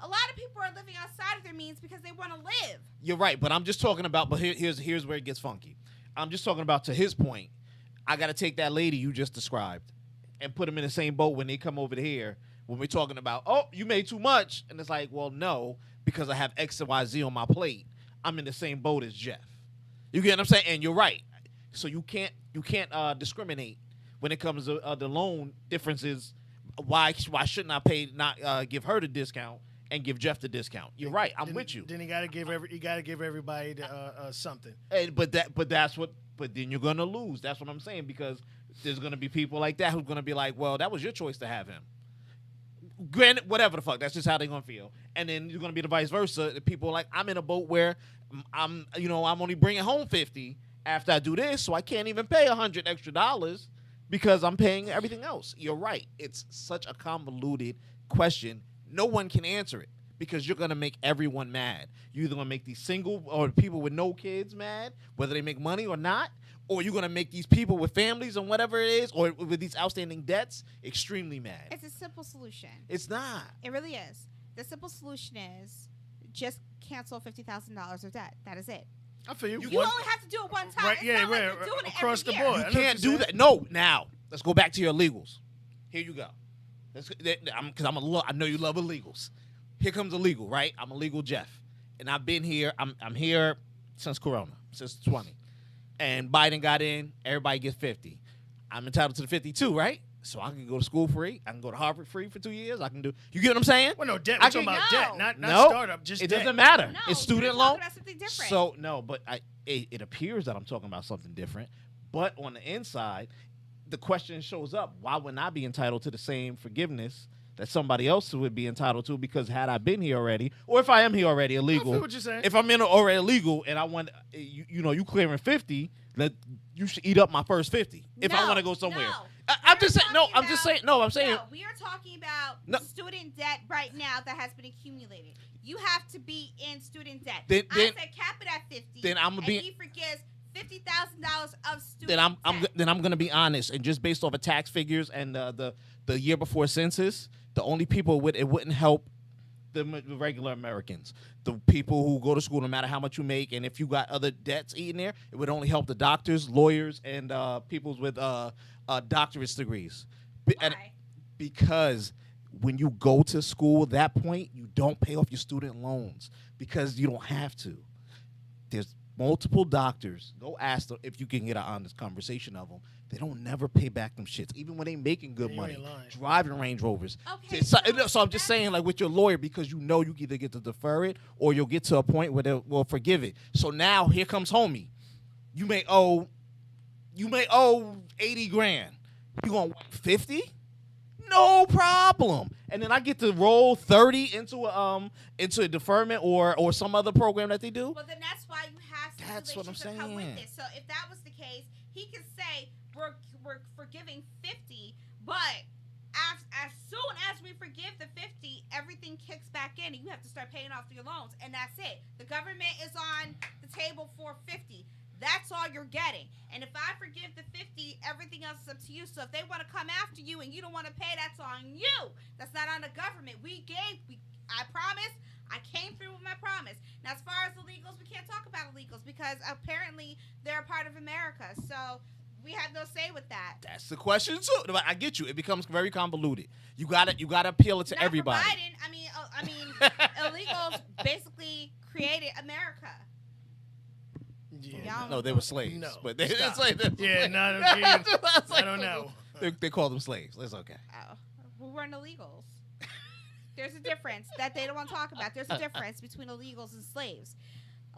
[SPEAKER 2] A lot of people are living outside of their means because they want to live.
[SPEAKER 3] You're right, but I'm just talking about. But here's where it gets funky. I'm just talking about, to his point, I got to take that lady you just described and put them in the same boat when they come over here. When we're talking about, you made too much, and it's like, well, no, because I have X and Y, Z on my plate. I'm in the same boat as Jeff. You get what I'm saying? And you're right. So you can't discriminate when it comes to the loan differences. Why shouldn't I not give her the discount and give Jeff the discount? You're right. I'm with you.
[SPEAKER 4] Then you got to give everybody something.
[SPEAKER 3] But then you're gonna lose. That's what I'm saying, because there's gonna be people like that who's gonna be like, well, that was your choice to have him. Granted, whatever the fuck, that's just how they're gonna feel. And then you're gonna be the vice versa. The people are like, I'm in a boat where I'm only bringing home 50 after I do this, so I can't even pay $100 extra because I'm paying everything else. You're right. It's such a convoluted question. No one can answer it because you're gonna make everyone mad. You're either gonna make these single or people with no kids mad, whether they make money or not, or you're going to make these people with families and whatever it is, or with these outstanding debts, extremely mad.
[SPEAKER 2] It's a simple solution.
[SPEAKER 3] It's not.
[SPEAKER 2] It really is. The simple solution is just cancel $50,000 of debt. That is it.
[SPEAKER 4] I feel you.
[SPEAKER 2] You only have to do it one time.
[SPEAKER 4] Right,
[SPEAKER 2] it's
[SPEAKER 4] yeah,
[SPEAKER 2] not like
[SPEAKER 4] right,
[SPEAKER 2] you're doing
[SPEAKER 4] across
[SPEAKER 2] it
[SPEAKER 4] the
[SPEAKER 2] every
[SPEAKER 4] board.
[SPEAKER 2] year.
[SPEAKER 3] You can't do that. No, now, let's go back to your illegals. Here you go. Because I know you love illegals. Here comes illegal, right? I'm illegal Jeff. And I've been here. I'm here since Corona, since 20. And Biden got in, everybody gets 50. I'm entitled to the 52, right? So I can go to school free. I can go to Harvard free for 2 years. I can do. You get what I'm saying?
[SPEAKER 4] Well, no, debt. We're talking about debt, not startup. Just
[SPEAKER 3] it
[SPEAKER 4] debt.
[SPEAKER 3] doesn't matter.
[SPEAKER 2] No,
[SPEAKER 3] it's student
[SPEAKER 2] we're
[SPEAKER 3] loan.
[SPEAKER 2] talking about something different.
[SPEAKER 3] So no, but it appears that I'm talking about something different. But on the inside, the question shows up: why wouldn't I be entitled to the same forgiveness that somebody else would be entitled to? Because had I been here already, or if I am here already illegal,
[SPEAKER 4] I feel what you're saying.
[SPEAKER 3] if I'm in already illegal and I want, you clearing 50, that you should eat up my first 50 if I want to go somewhere.
[SPEAKER 2] No.
[SPEAKER 3] I'm just saying. No,
[SPEAKER 2] talking
[SPEAKER 3] I'm just
[SPEAKER 2] about-
[SPEAKER 3] saying. No, I'm saying.
[SPEAKER 2] No, we are talking about
[SPEAKER 3] No.
[SPEAKER 2] student debt right now that has been accumulated. You have to be in student debt.
[SPEAKER 3] Then-
[SPEAKER 2] I
[SPEAKER 3] then-
[SPEAKER 2] said cap it at 50.
[SPEAKER 3] then I'ma
[SPEAKER 2] and
[SPEAKER 3] be-
[SPEAKER 2] he forgives $50,000 of student
[SPEAKER 3] Then
[SPEAKER 2] debt.
[SPEAKER 3] I'm gonna be honest, and just based off of tax figures and the year before census, the only people it wouldn't help the regular Americans, the people who go to school, no matter how much you make, and if you got other debts eating there, it would only help the doctors, lawyers, and people with doctorate degrees. And
[SPEAKER 2] Why?
[SPEAKER 3] because when you go to school at that point, you don't pay off your student loans because you don't have to. There's multiple doctors. Go ask them if you can get an honest conversation of them. They don't never pay back them shits, even when they making good
[SPEAKER 4] You
[SPEAKER 3] money,
[SPEAKER 4] ain't lying.
[SPEAKER 3] driving Range Rovers.
[SPEAKER 2] Okay,
[SPEAKER 3] So I'm
[SPEAKER 2] so
[SPEAKER 3] just
[SPEAKER 2] that's-
[SPEAKER 3] saying, like with your lawyer, because you know you either get to defer it or you'll get to a point where they will forgive it. So now here comes homie. You may owe 80 grand. You gonna 50? No problem. And then I get to roll 30 into a deferment or some other program that they do.
[SPEAKER 2] Well, then that's why you have
[SPEAKER 3] That's what I'm
[SPEAKER 2] stipulations that come with
[SPEAKER 3] saying.
[SPEAKER 2] it. So if that was the case, he could say we're forgiving 50, but as soon as we forgive the 50, everything kicks back in, and you have to start paying off your loans, and that's it. The government is on the table for 50. That's all you're getting. And if I forgive the 50, everything else is up to you. So if they want to come after you and you don't want to pay, that's on you. That's not on the government. I promise. I came through with my promise. Now, as far as illegals, we can't talk about illegals because apparently they're a part of America. So we have no say with that.
[SPEAKER 3] That's the question too. But I get you. It becomes very convoluted. You gotta appeal it to
[SPEAKER 2] Not
[SPEAKER 3] everybody.
[SPEAKER 2] For Biden. I mean, illegals basically created America.
[SPEAKER 4] Yeah.
[SPEAKER 2] Y'all-
[SPEAKER 3] No, they were slaves.
[SPEAKER 4] No.
[SPEAKER 3] But they,
[SPEAKER 4] Stop.
[SPEAKER 3] it's like,
[SPEAKER 4] Yeah, no,
[SPEAKER 3] That's
[SPEAKER 4] I
[SPEAKER 3] like-
[SPEAKER 4] don't know.
[SPEAKER 3] They call them slaves. That's okay.
[SPEAKER 2] Oh, we weren't illegals. There's a difference that they don't want to talk about. There's a difference between illegals and slaves.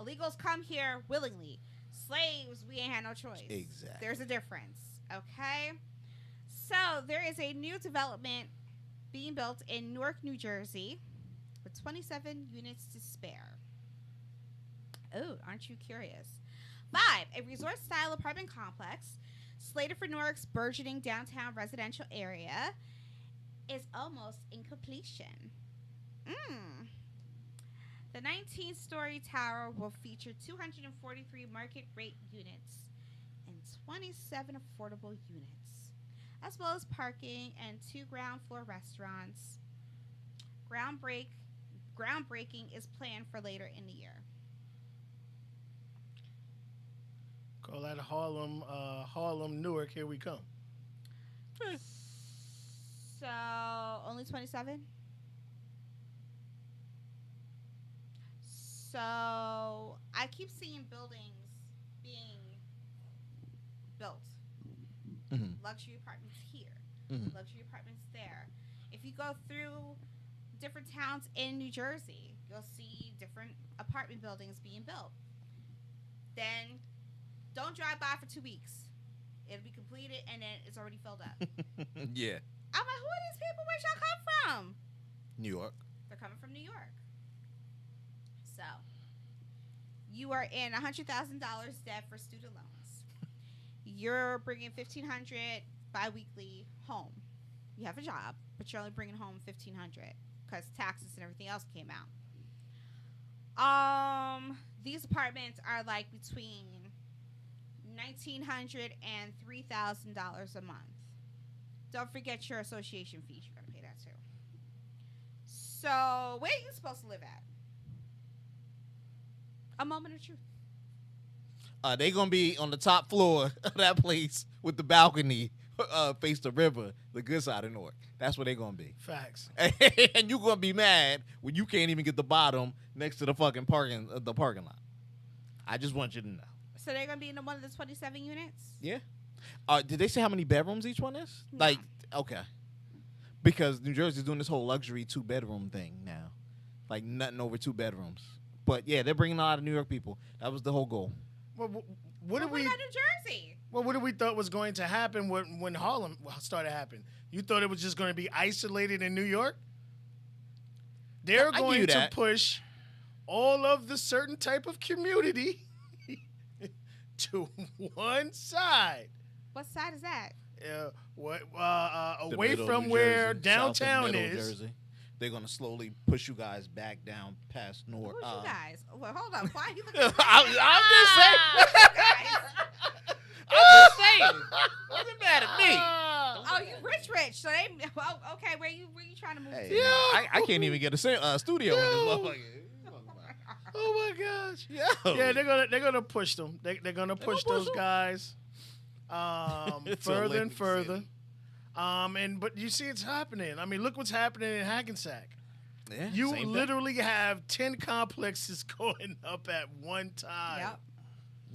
[SPEAKER 2] Illegals come here willingly. Slaves, we ain't had no choice.
[SPEAKER 3] Exactly.
[SPEAKER 2] There's a difference. Okay? So there is a new development being built in Newark, New Jersey with 27 units to spare. Oh, aren't you curious? 5. A resort-style apartment complex slated for Newark's burgeoning downtown residential area is almost in completion. The 19-story tower will feature 243 market-rate units and 27 affordable units, as well as parking and 2 ground-floor restaurants. Groundbreaking is planned for later in the year.
[SPEAKER 4] Call that Harlem, Newark. Here we come.
[SPEAKER 2] So, only 27? So, I keep seeing buildings being built.
[SPEAKER 3] Mhm.
[SPEAKER 2] Luxury apartments here,
[SPEAKER 3] Mhm.
[SPEAKER 2] luxury apartments there. If you go through different towns in New Jersey, you'll see different apartment buildings being built. Then, don't drive by for 2 weeks. It'll be completed and then it's already filled up.
[SPEAKER 3] Yeah.
[SPEAKER 2] I'm like, who are these people? Where y'all come from?
[SPEAKER 3] New York.
[SPEAKER 2] They're coming from New York. So, you are in $100,000 debt for student loans. You're bringing $1,500 biweekly home. You have a job, but you're only bringing home $1,500 because taxes and everything else came out. These apartments are like between $1,900 and $3,000 a month. Don't forget your association fees. You gotta pay that too. So, where are you supposed to live at? A moment of truth.
[SPEAKER 3] They gonna be on the top floor of that place with the balcony, face the river, the good side of Newark. That's where they gonna be.
[SPEAKER 4] Facts.
[SPEAKER 3] And you gonna be mad when you can't even get the bottom next to the fucking parking lot. I just want you to know.
[SPEAKER 2] So they're gonna be in one of the 27 units.
[SPEAKER 3] Yeah. Did they say how many bedrooms each one is?
[SPEAKER 2] No.
[SPEAKER 3] Like, okay. Because New Jersey's doing this whole luxury 2-bedroom thing now. Like, nothing over 2 bedrooms. But, yeah, they're bringing a lot of New York people. That was the whole goal.
[SPEAKER 4] What
[SPEAKER 2] What
[SPEAKER 4] did we?
[SPEAKER 2] about New Jersey?
[SPEAKER 4] Well, what did we thought was going to happen when Harlem started happening? You thought it was just going to be isolated in New York? They're
[SPEAKER 3] I
[SPEAKER 4] going
[SPEAKER 3] knew
[SPEAKER 4] to
[SPEAKER 3] that.
[SPEAKER 4] push all of the certain type of community to one side.
[SPEAKER 2] What side is that?
[SPEAKER 3] The
[SPEAKER 4] Away
[SPEAKER 3] middle
[SPEAKER 4] from
[SPEAKER 3] New
[SPEAKER 4] where
[SPEAKER 3] Jersey,
[SPEAKER 4] downtown
[SPEAKER 3] south and middle
[SPEAKER 4] is.
[SPEAKER 3] Jersey. They're gonna slowly push you guys back down past North.
[SPEAKER 2] Who's you guys? Well, hold on. Why are you looking at
[SPEAKER 3] I'm just saying.
[SPEAKER 2] guys?
[SPEAKER 3] I'm just saying. Wasn't mad at me.
[SPEAKER 2] Oh, you rich. So they. Well, okay, where you trying to move
[SPEAKER 3] Hey,
[SPEAKER 2] to?
[SPEAKER 4] Yeah.
[SPEAKER 3] I can't even get a studio in this
[SPEAKER 4] Yo.
[SPEAKER 3] motherfucker.
[SPEAKER 4] Oh my gosh.
[SPEAKER 3] Yo.
[SPEAKER 4] Yeah, they're gonna push them. They're gonna push
[SPEAKER 3] gonna
[SPEAKER 4] those
[SPEAKER 3] push 'em.
[SPEAKER 4] guys
[SPEAKER 3] It's
[SPEAKER 4] further and
[SPEAKER 3] Atlantic
[SPEAKER 4] further.
[SPEAKER 3] City.
[SPEAKER 4] But you see it's happening. I mean, look what's happening in Hackensack.
[SPEAKER 3] Yeah,
[SPEAKER 4] You
[SPEAKER 3] same thing.
[SPEAKER 4] literally have 10 complexes going up at one time.
[SPEAKER 2] Yep.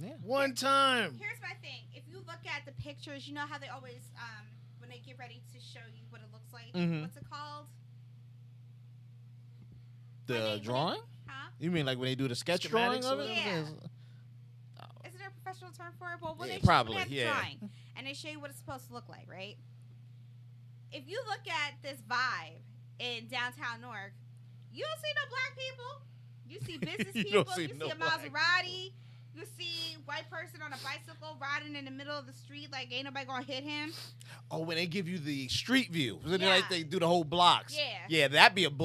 [SPEAKER 3] Yeah.
[SPEAKER 4] One time.
[SPEAKER 2] Here's my thing. If you look at the pictures, you know how they always, when they get ready to show you what it looks like.
[SPEAKER 3] Mhm.
[SPEAKER 2] What's it called?
[SPEAKER 3] The drawing?
[SPEAKER 2] Huh?
[SPEAKER 3] You mean like when they do the sketch drawing
[SPEAKER 4] Schematics
[SPEAKER 3] of
[SPEAKER 4] or
[SPEAKER 3] it?
[SPEAKER 2] whatever?
[SPEAKER 3] Yeah.
[SPEAKER 2] Isn't there a professional term for it? Well, when
[SPEAKER 3] Yeah,
[SPEAKER 2] they
[SPEAKER 3] probably,
[SPEAKER 2] show you the
[SPEAKER 3] yeah.
[SPEAKER 2] drawing and they show you what it's supposed to look like, right? If you look at this vibe in downtown Newark, you don't see no black people. You see business
[SPEAKER 3] You
[SPEAKER 2] people.
[SPEAKER 3] don't see
[SPEAKER 2] You
[SPEAKER 3] no
[SPEAKER 2] see a
[SPEAKER 3] black
[SPEAKER 2] Maserati. You see white person on a bicycle riding in the middle of the street like ain't nobody gonna hit him.
[SPEAKER 3] Oh, when they give you the street view, then
[SPEAKER 2] Yeah.
[SPEAKER 3] like they do the whole blocks.
[SPEAKER 2] Yeah.
[SPEAKER 3] Yeah, that'd be a bull.